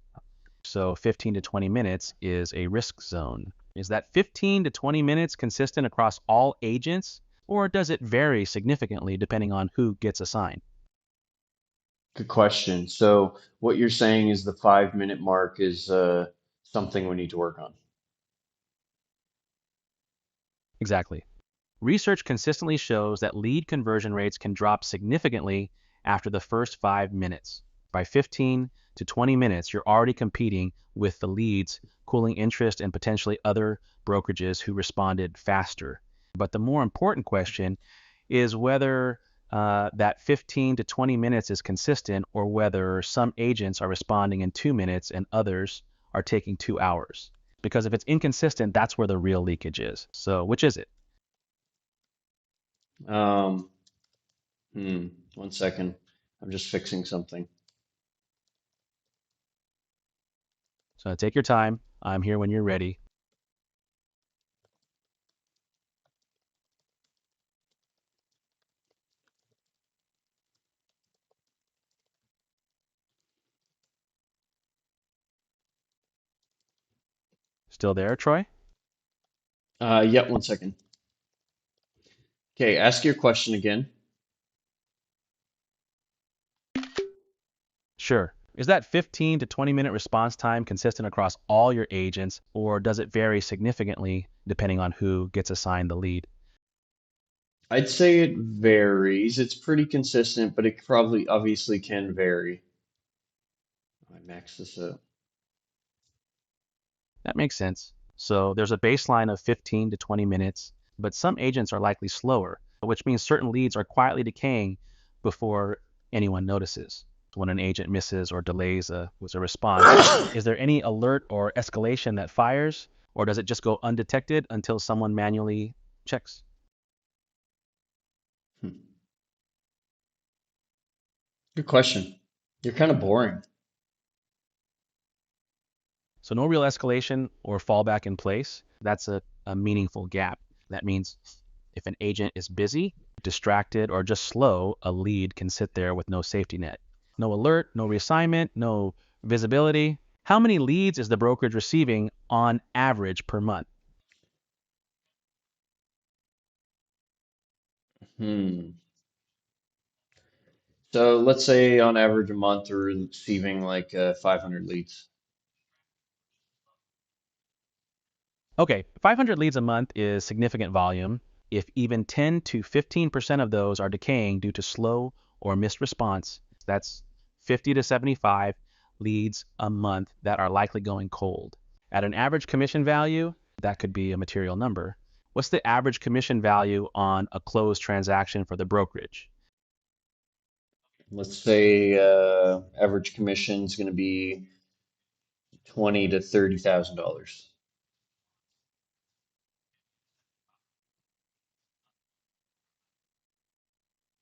So 15 to 20 minutes is a risk zone. Is that 15 to 20 minutes consistent across all agents, or does it vary significantly depending on who gets assigned? Good question. So what you're saying is the 5 minute mark is something we need to work on. Exactly. Research consistently shows that lead conversion rates can drop significantly after the first 5 minutes. By 15 to 20 minutes, you're already competing with the leads, cooling interest, and potentially other brokerages who responded faster. But the more important question is whether that 15 to 20 minutes is consistent, or whether some agents are responding in 2 minutes and others are taking 2 hours. Because if it's inconsistent, that's where the real leakage is. So which is it? 1 second. I'm just fixing something. So take your time. I'm here when you're ready. Still there, Troy? Yep, 1 second. Okay, ask your question again. Sure. Is that 15 to 20 minute response time consistent across all your agents, or does it vary significantly depending on who gets assigned the lead? I'd say it varies. It's pretty consistent, but it probably obviously can vary. I max this out. That makes sense. So there's a baseline of 15 to 20 minutes, but some agents are likely slower, which means certain leads are quietly decaying before anyone notices. When an agent misses or delays with a response, is there any alert or escalation that fires, or does it just go undetected until someone manually checks? Good question. You're kind of boring. So no real escalation or fallback in place. That's a meaningful gap. That means if an agent is busy, distracted, or just slow, a lead can sit there with no safety net. No alert, no reassignment, no visibility. How many leads is the brokerage receiving on average per month? So let's say on average a month we're receiving like 500 leads. Okay, 500 leads a month is significant volume. If even 10 to 15% of those are decaying due to slow or missed response, that's 50 to 75 leads a month that are likely going cold. At an average commission value, that could be a material number. What's the average commission value on a closed transaction for the brokerage? Let's say average commission is going to be $20,000 to $30,000.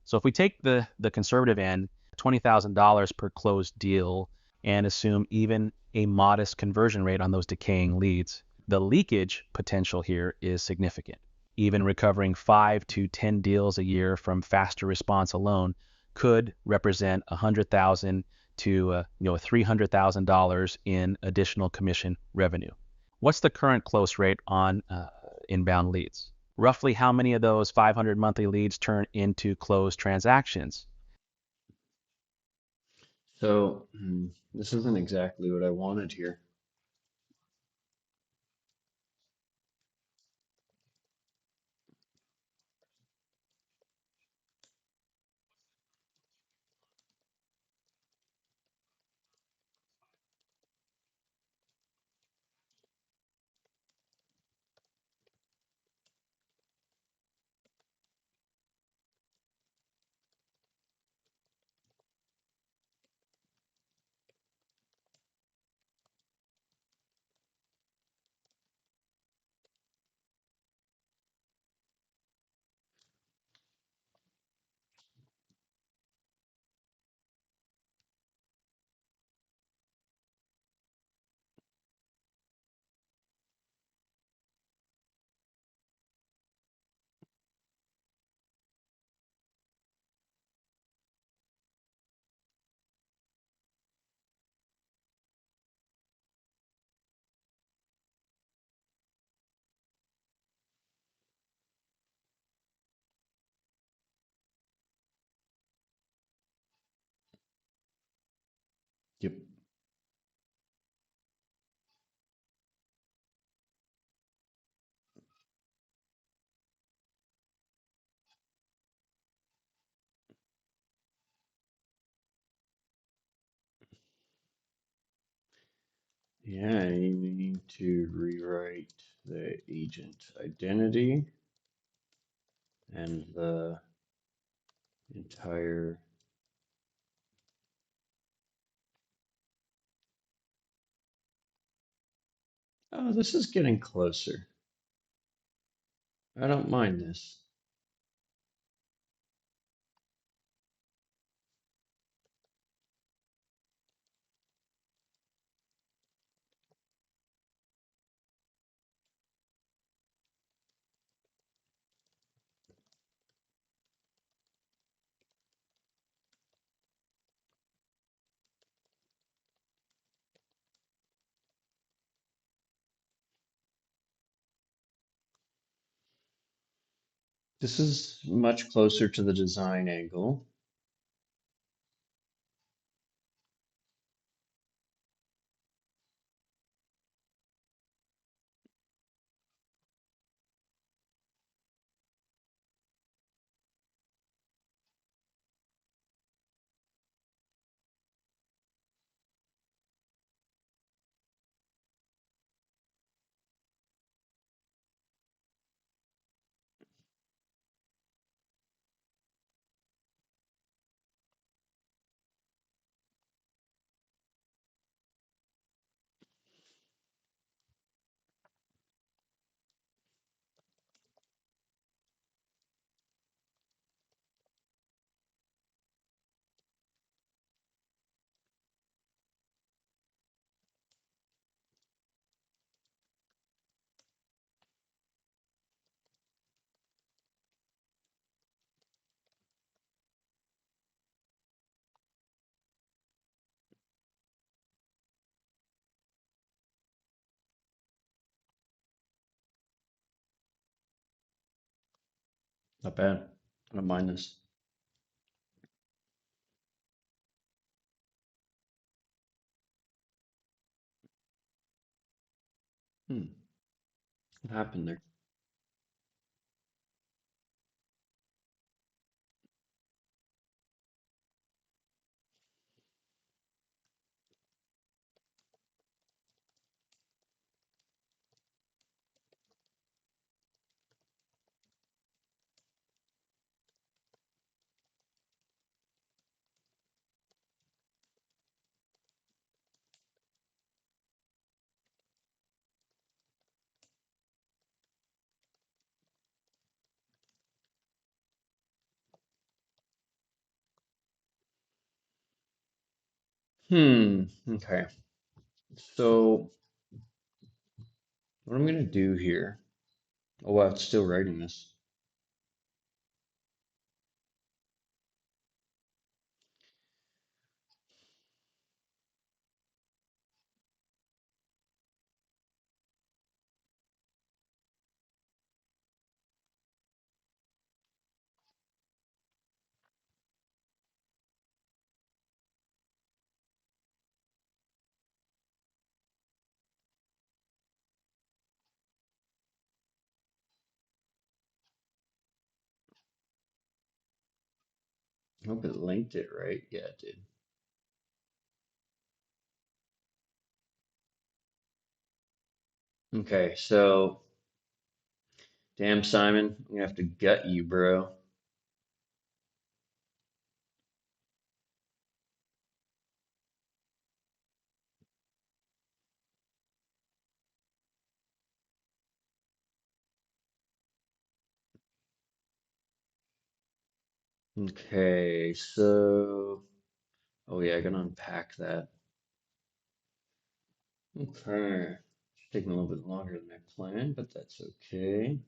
So if we take the conservative end, $20,000 per closed deal, and assume even a modest conversion rate on those decaying leads, the leakage potential here is significant. Even recovering 5 to 10 deals a year from faster response alone could represent $100,000 to $300,000 in additional commission revenue. What's the current close rate on inbound leads? Roughly how many of those 500 monthly leads turn into closed transactions? So this isn't exactly what I wanted here. Yep. Yeah, you need to rewrite the agent identity and the entire Oh, this is getting closer. I don't mind this. This is much closer to the design angle. Not bad. I don't mind this. What happened there? Okay. So what I'm gonna do here. Oh wow, it's still writing this. I hope it linked it right. Yeah, it did. Okay, so damn Simon, I'm gonna have to gut you, bro. Okay, so oh yeah, I gotta unpack that. Okay. It's taking a little bit longer than I planned, but that's okay.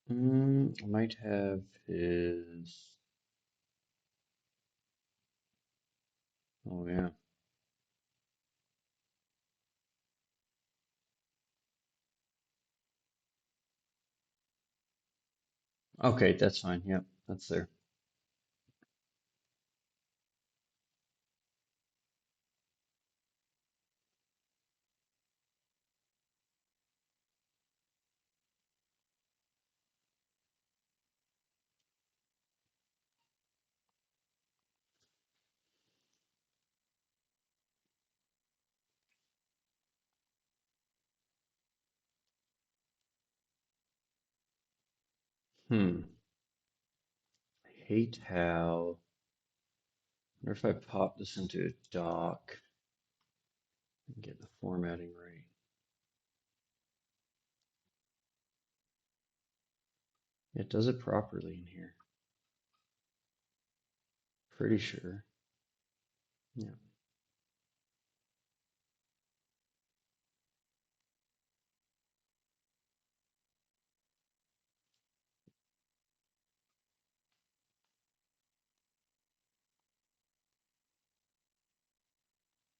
I might have his. Oh, yeah. Okay, that's fine. Yep, that's there. Hate how. I wonder if I pop this into a doc and get the formatting right. It does it properly in here. Pretty sure. Yeah.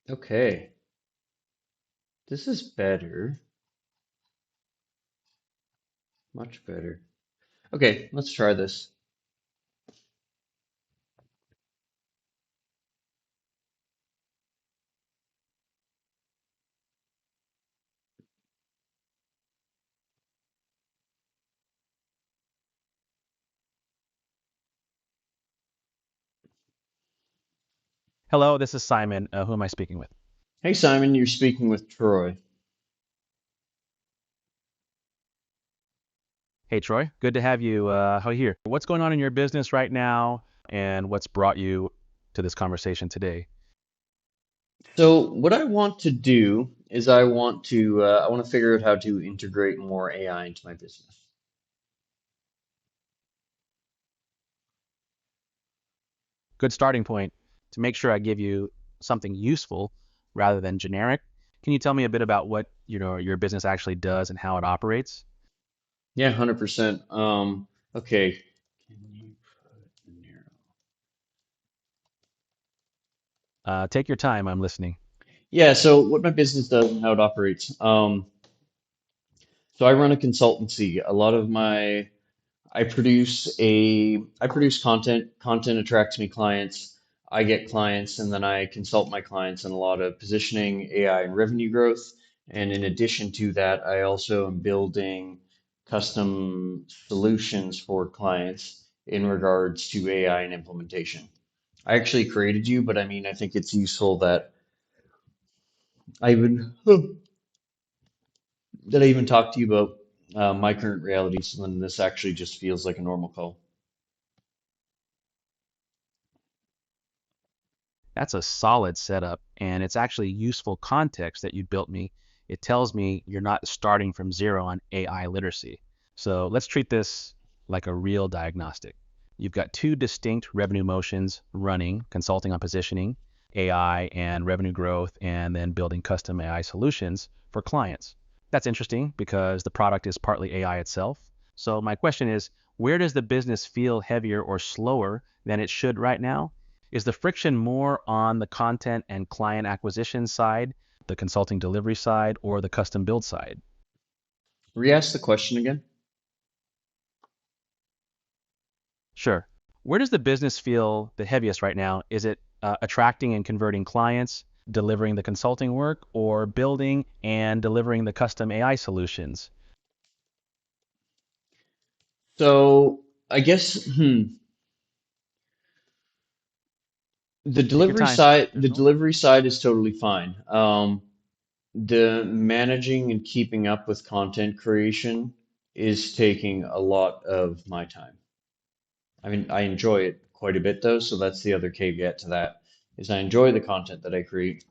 Okay. This is better. Much better. Okay, let's try this. Hello, this is Simon. Who am I speaking with? Hey, Simon, you're speaking with Troy. Hey, Troy. Good to have you here. What's going on in your business right now, and what's brought you to this conversation today? So what I want to do is I want to figure out how to integrate more AI into my business. Good starting point. To make sure I give you something useful rather than generic, can you tell me a bit about what your business actually does and how it operates? Yeah, 100%. Okay. Can you put Take your time. I'm listening. Yeah, so what my business does and how it operates. So I run a consultancy. I produce content. Content attracts me clients. I get clients, and then I consult my clients in a lot of positioning, AI, and revenue growth. And in addition to that, I also am building custom solutions for clients in regards to AI and implementation. I actually created you, but I mean, I think it's useful I even that I even talk to you about my current realities when this actually just feels like a normal call. That's a solid setup, and it's actually useful context that you built me. It tells me you're not starting from zero on AI literacy. So let's treat this like a real diagnostic. You've got two distinct revenue motions running, consulting on positioning, AI and revenue growth, and then building custom AI solutions for clients. That's interesting because the product is partly AI itself. So my question is, where does the business feel heavier or slower than it should right now? Is the friction more on the content and client acquisition side, the consulting delivery side, or the custom build side? Re-ask the question again. Sure. Where does the business feel the heaviest right now? Is it attracting and converting clients, delivering the consulting work, or building and delivering the custom AI solutions? So I guess Take your time. the There's no delivery side is totally fine. The managing and keeping up with content creation is taking a lot of my time. I mean, I enjoy it quite a bit though, so that's the other caveat to that, is I enjoy the content that I create.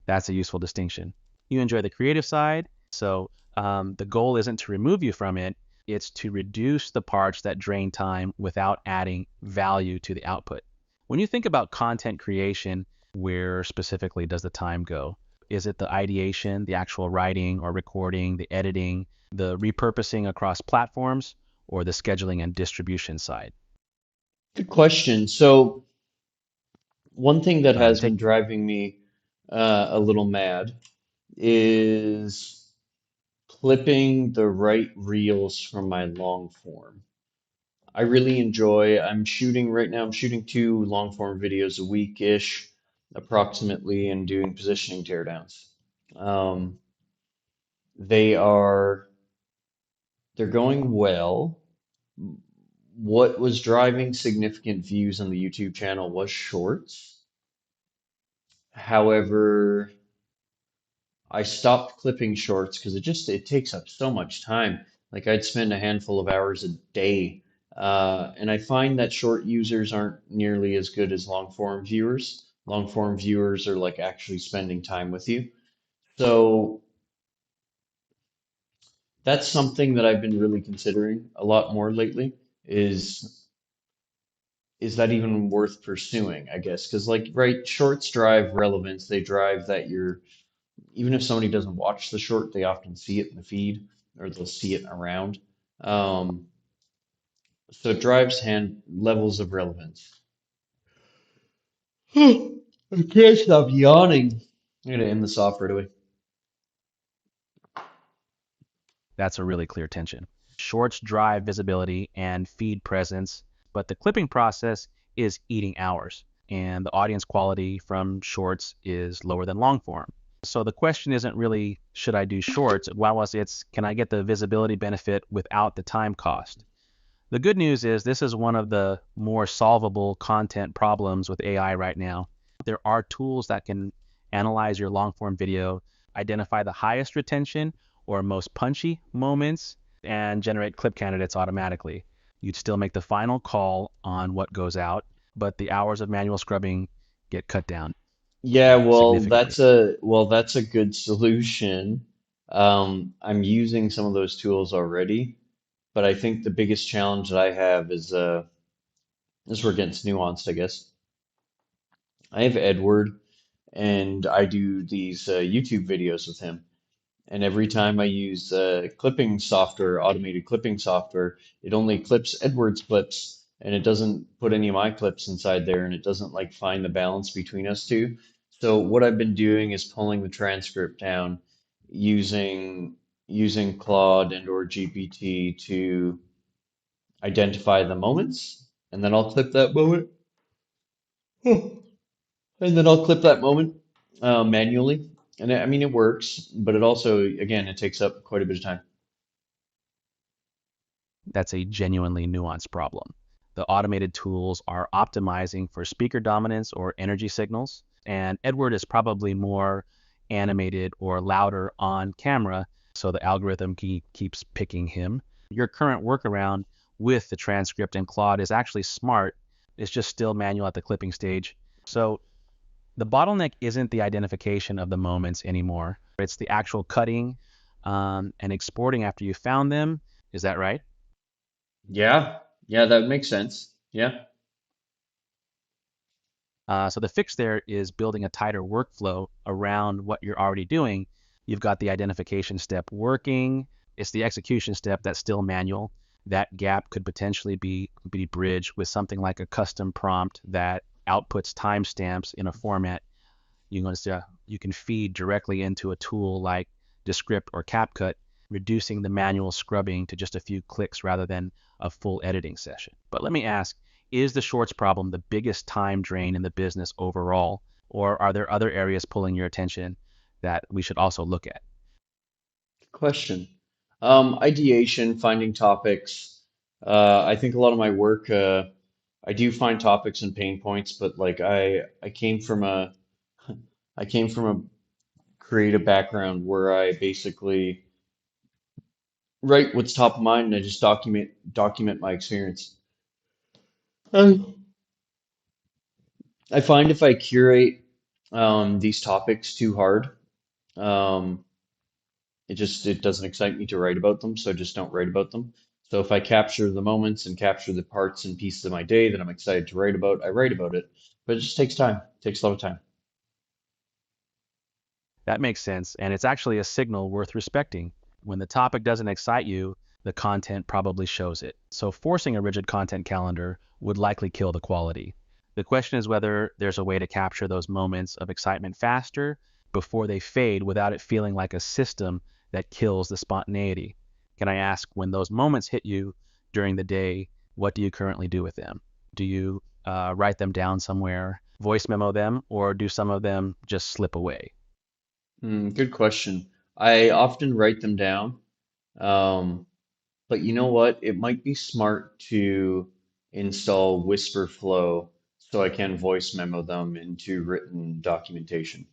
That's a useful distinction. You enjoy the creative side, so the goal isn't to remove you from it, it's to reduce the parts that drain time without adding value to the output. When you think about content creation, where specifically does the time go? Is it the ideation, the actual writing or recording, the editing, the repurposing across platforms, or the scheduling and distribution side? Good question. So one thing that has Take been driving me a little mad is clipping the right reels from my long form. I really enjoy, I'm shooting right now, I'm shooting 2 long form videos a week-ish, approximately, and doing positioning teardowns. Um, they are, they're going well. What was driving significant views on the YouTube channel was shorts. However, I stopped clipping shorts because it takes up so much time. Like I'd spend a handful of hours a day, and I find that short users aren't nearly as good as long form viewers. Long form viewers are like actually spending time with you. So that's something that I've been really considering a lot more lately. Is is that even worth pursuing, I guess? Because like right, shorts drive relevance. They drive that you're even if somebody doesn't watch the short, they often see it in the feed or they'll see it around. Um, so it drives hand levels of relevance. I can't stop yawning. I'm gonna end this off right away. That's a really clear tension. Shorts drive visibility and feed presence, but the clipping process is eating hours, and the audience quality from shorts is lower than long form. So the question isn't really, should I do shorts? Well, it's, can I get the visibility benefit without the time cost? The good news is this is one of the more solvable content problems with AI right now. There are tools that can analyze your long form video, identify the highest retention or most punchy moments, and generate clip candidates automatically. You'd still make the final call on what goes out, but the hours of manual scrubbing get cut down Yeah, well, significantly. that's a good solution. I'm using some of those tools already, but I think the biggest challenge that I have is this is where it gets nuanced, I guess. I have Edward, and I do these YouTube videos with him. And every time I use clipping software, automated clipping software, it only clips Edward's clips and it doesn't put any of my clips inside there and it doesn't like find the balance between us two. So what I've been doing is pulling the transcript down using Claude and or GPT to identify the moments, and then I'll clip that moment. And then I'll clip that moment manually. And I mean, it works, but it also, again, it takes up quite a bit of time. That's a genuinely nuanced problem. The automated tools are optimizing for speaker dominance or energy signals, and Edward is probably more animated or louder on camera, so the algorithm keeps picking him. Your current workaround with the transcript and Claude is actually smart. It's just still manual at the clipping stage. So the bottleneck isn't the identification of the moments anymore. It's the actual cutting and exporting after you found them. Is that right? Yeah, yeah, that makes sense. Yeah. So the fix there is building a tighter workflow around what you're already doing. You've got the identification step working. It's the execution step that's still manual. That gap could potentially be bridged with something like a custom prompt that outputs timestamps in a format you can feed directly into a tool like Descript or CapCut, reducing the manual scrubbing to just a few clicks rather than a full editing session. But let me ask, is the shorts problem the biggest time drain in the business overall, or are there other areas pulling your attention that we should also look at? Question. Ideation, finding topics. I think a lot of my work, I do find topics and pain points, but like I came from a I came from a creative background where I basically write what's top of mind and I just document my experience. Um, I find if I curate these topics too hard, um, it doesn't excite me to write about them, so I just don't write about them. So if I capture the moments and capture the parts and pieces of my day that I'm excited to write about, I write about it. But it just takes time. It takes a lot of time. That makes sense, and it's actually a signal worth respecting. When the topic doesn't excite you, the content probably shows it. So forcing a rigid content calendar would likely kill the quality. The question is whether there's a way to capture those moments of excitement faster before they fade without it feeling like a system that kills the spontaneity. Can I ask, when those moments hit you during the day, what do you currently do with them? Do you write them down somewhere, voice memo them, or do some of them just slip away? Good question. I often write them down, um, but you know what? It might be smart to install Whisper Flow so I can voice memo them into written documentation.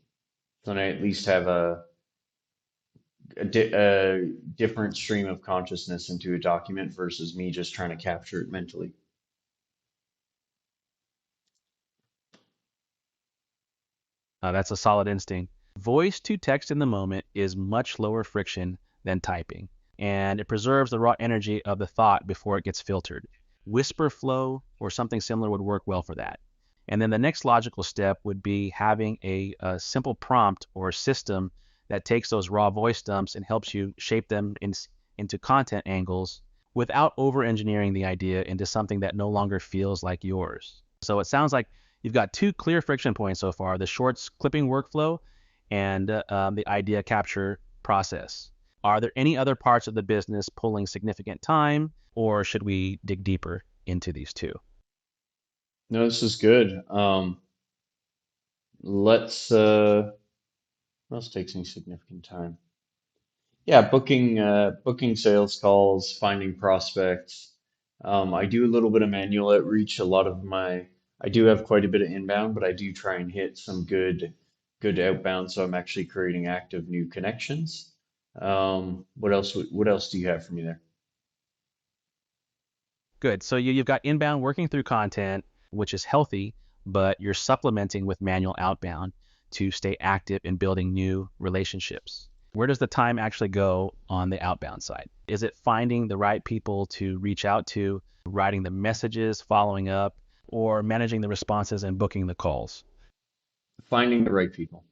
So then I at least have a different stream of consciousness into a document versus me just trying to capture it mentally. That's a solid instinct. Voice to text in the moment is much lower friction than typing, and it preserves the raw energy of the thought before it gets filtered. Whisper flow or something similar would work well for that. And then the next logical step would be having a simple prompt or system that takes those raw voice dumps and helps you shape them into content angles without over-engineering the idea into something that no longer feels like yours. So it sounds like you've got two clear friction points so far: the shorts clipping workflow and the idea capture process. Are there any other parts of the business pulling significant time, or should we dig deeper into these two? No, this is good. Let's what else takes any significant time? Yeah, booking sales calls, finding prospects. I do a little bit of manual outreach. I do have quite a bit of inbound, but I do try and hit some good outbound. So I'm actually creating active new connections. What else do you have for me there? Good. So you've got inbound working through content, which is healthy, but you're supplementing with manual outbound to stay active in building new relationships. Where does the time actually go on the outbound side? Is it finding the right people to reach out to, writing the messages, following up, or managing the responses and booking the calls? Finding the right people.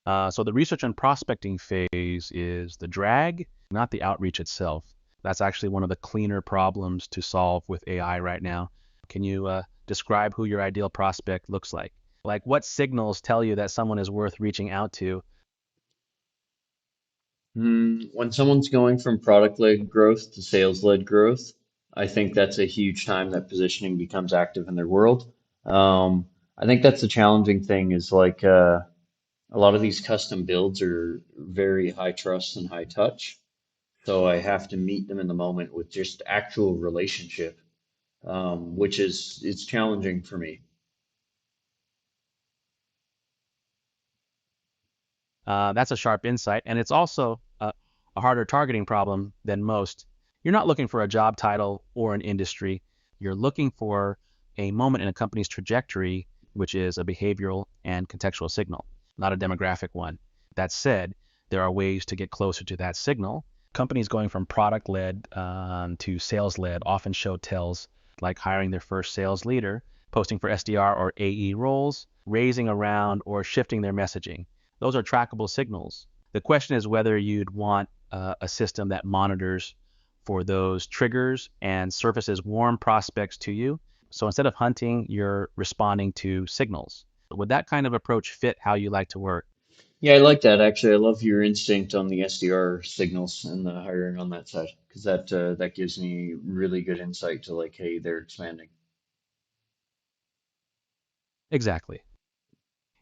So the research and prospecting phase is the drag, not the outreach itself. That's actually one of the cleaner problems to solve with AI right now. Can you describe who your ideal prospect looks like? Like, what signals tell you that someone is worth reaching out to? When someone's going from product-led growth to sales-led growth, I think that's a huge time that positioning becomes active in their world. I think that's the challenging thing is like a lot of these custom builds are very high trust and high touch. So I have to meet them in the moment with just actual relationship, which is it's challenging for me. That's a sharp insight, and it's also a harder targeting problem than most. You're not looking for a job title or an industry. You're looking for a moment in a company's trajectory, which is a behavioral and contextual signal, not a demographic one. That said, there are ways to get closer to that signal. Companies going from product-led to sales-led often show tells like hiring their first sales leader, posting for SDR or AE roles, raising around, or shifting their messaging. Those are trackable signals. The question is whether you'd want a system that monitors for those triggers and surfaces warm prospects to you. So instead of hunting, you're responding to signals. Would that kind of approach fit how you like to work? Yeah, I like that actually. I love your instinct on the SDR signals and the hiring on that side because that gives me really good insight to like, hey, they're expanding. Exactly.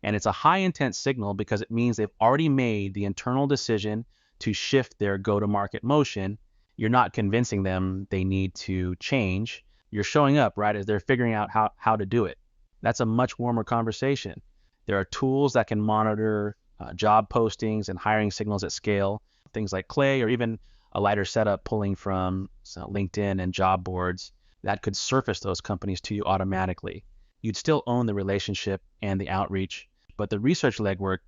And it's a high intent signal because it means they've already made the internal decision to shift their go-to-market motion. You're not convincing them they need to change. You're showing up, right, as they're figuring out how to do it. That's a much warmer conversation. There are tools that can monitor job postings and hiring signals at scale, things like Clay or even a lighter setup pulling from LinkedIn and job boards that could surface those companies to you automatically. You'd still own the relationship and the outreach, but the research legwork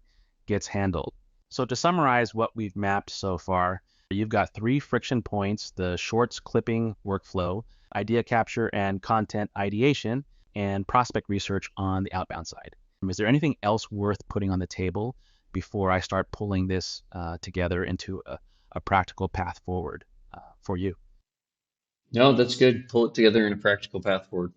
gets handled. So to summarize what we've mapped so far, you've got 3 friction points: the shorts clipping workflow, idea capture and content ideation, and prospect research on the outbound side. Is there anything else worth putting on the table before I start pulling this together into a practical path forward for you? No, that's good. Pull it together in a practical path forward.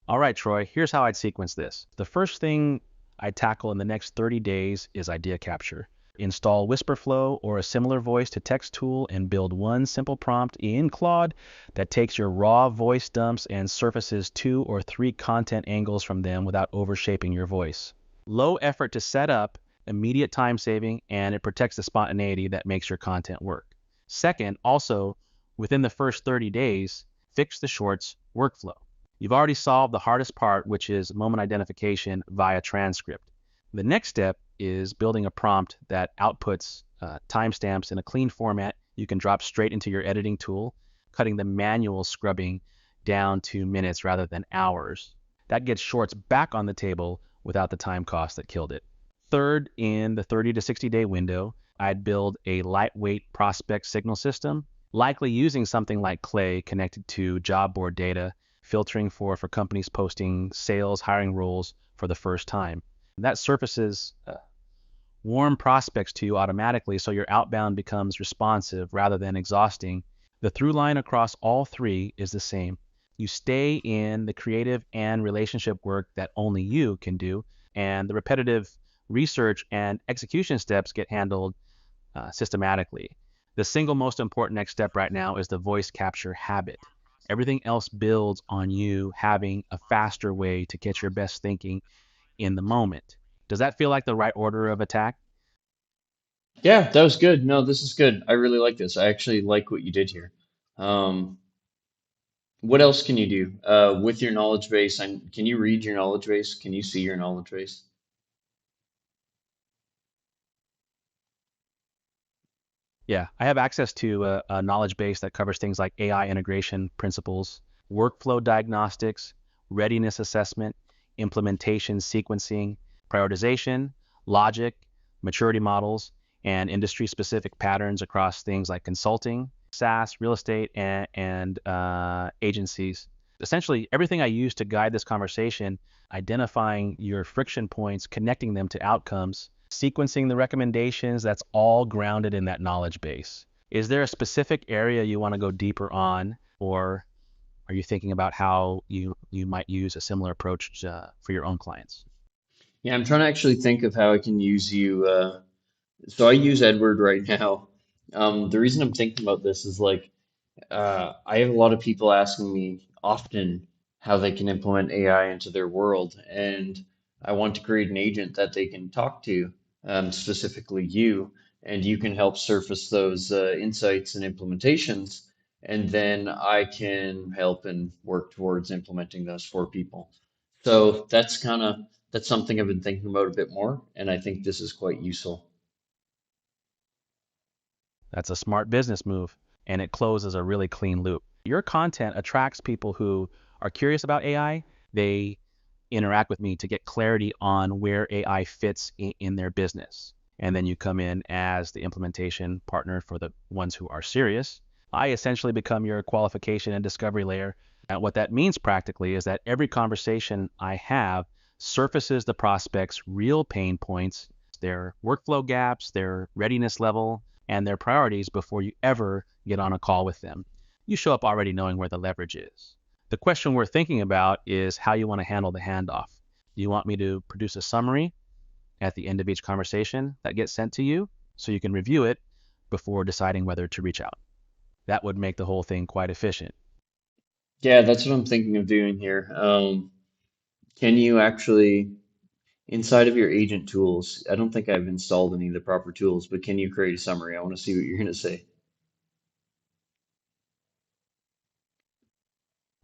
All right, Troy, here's how I'd sequence this. The first thing I'd tackle in the next 30 days is idea capture. Install Whisperflow or a similar voice to text tool and build one simple prompt in Claude that takes your raw voice dumps and surfaces 2 or 3 content angles from them without overshaping your voice. Low effort to set up, immediate time saving, and it protects the spontaneity that makes your content work. Second, also, within the first 30 days, fix the shorts workflow. You've already solved the hardest part, which is moment identification via transcript. The next step is building a prompt that outputs timestamps in a clean format you can drop straight into your editing tool, cutting the manual scrubbing down to minutes rather than hours. That gets shorts back on the table without the time cost that killed it. Third, in the 30 to 60 day window, I'd build a lightweight prospect signal system, likely using something like Clay connected to job board data, filtering for companies posting sales hiring roles for the first time. That surfaces warm prospects to you automatically, so your outbound becomes responsive rather than exhausting. The through line across all three is the same. You stay in the creative and relationship work that only you can do, and the repetitive research and execution steps get handled systematically. The single most important next step right now is the voice capture habit. Everything else builds on you having a faster way to get your best thinking in the moment. Does that feel like the right order of attack? Yeah, that was good. No, this is good. I really like this. I actually like what you did here. Um, what else can you do with your knowledge base? And can you read your knowledge base? Can you see your knowledge base? Yeah, I have access to a knowledge base that covers things like AI integration principles, workflow diagnostics, readiness assessment, implementation sequencing, prioritization, logic, maturity models, and industry-specific patterns across things like consulting, SaaS, real estate, and agencies. Essentially, everything I use to guide this conversation, identifying your friction points, connecting them to outcomes, sequencing the recommendations, that's all grounded in that knowledge base. Is there a specific area you want to go deeper on, or are you thinking about how you might use a similar approach for your own clients? Yeah, I'm trying to actually think of how I can use you. So I use Edward right now. The reason I'm thinking about this is like I have a lot of people asking me often how they can implement AI into their world, and I want to create an agent that they can talk to, specifically you, and you can help surface those insights and implementations, and then I can help and work towards implementing those for people. So that's something I've been thinking about a bit more, and I think this is quite useful. That's a smart business move, and it closes a really clean loop. Your content attracts people who are curious about AI. They interact with me to get clarity on where AI fits in their business. And then you come in as the implementation partner for the ones who are serious. I essentially become your qualification and discovery layer. And what that means practically is that every conversation I have surfaces the prospect's real pain points, their workflow gaps, their readiness level, and their priorities before you ever get on a call with them. You show up already knowing where the leverage is. The question we're thinking about is how you want to handle the handoff. Do you want me to produce a summary at the end of each conversation that gets sent to you so you can review it before deciding whether to reach out? That would make the whole thing quite efficient. Yeah, that's what I'm thinking of doing here. Can you actually, inside of your agent tools, I don't think I've installed any of the proper tools, but can you create a summary? I want to see what you're going to say.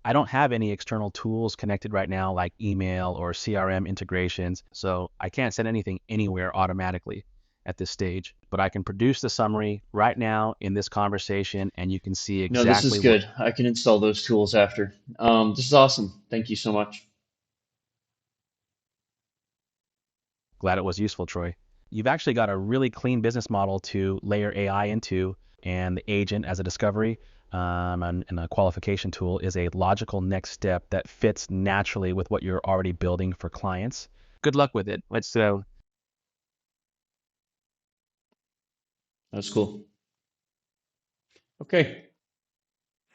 I don't have any external tools connected right now like email or CRM integrations, so I can't send anything anywhere automatically at this stage, but I can produce the summary right now in this conversation and you can see No, this is exactly what. good. I can install those tools after. This is awesome. Thank you so much. Glad it was useful, Troy. You've actually got a really clean business model to layer AI into and the agent as a discovery. and a qualification tool is a logical next step that fits naturally with what you're already building for clients. Good luck with it. Let's That's cool. Okay.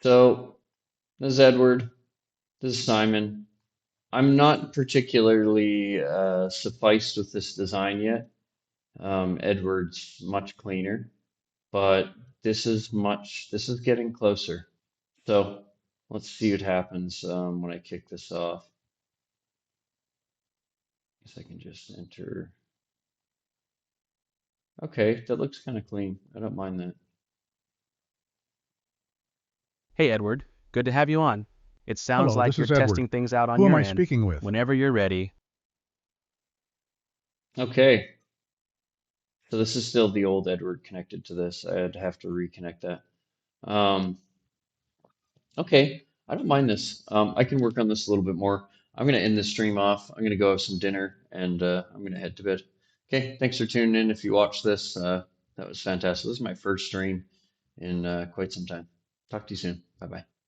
So this is Edward. This is Simon. I'm not particularly sufficed with this design yet. Edward's much cleaner, but this is getting closer. So let's see what happens when I kick this off. Guess I can just enter. Okay, that looks kind of clean. I don't mind that. Hey, Edward. Good to have you on. It sounds Hello, like this you're is Edward. testing things out on Who am your I end. speaking with? Whenever you're ready. Okay, so this is still the old Edward connected to this. I'd have to reconnect that. Okay, I don't mind this. I can work on this a little bit more. I'm going to end this stream off. I'm going to go have some dinner and I'm going to head to bed. Okay, thanks for tuning in. If you watched this, that was fantastic. This is my first stream in quite some time. Talk to you soon. Bye bye.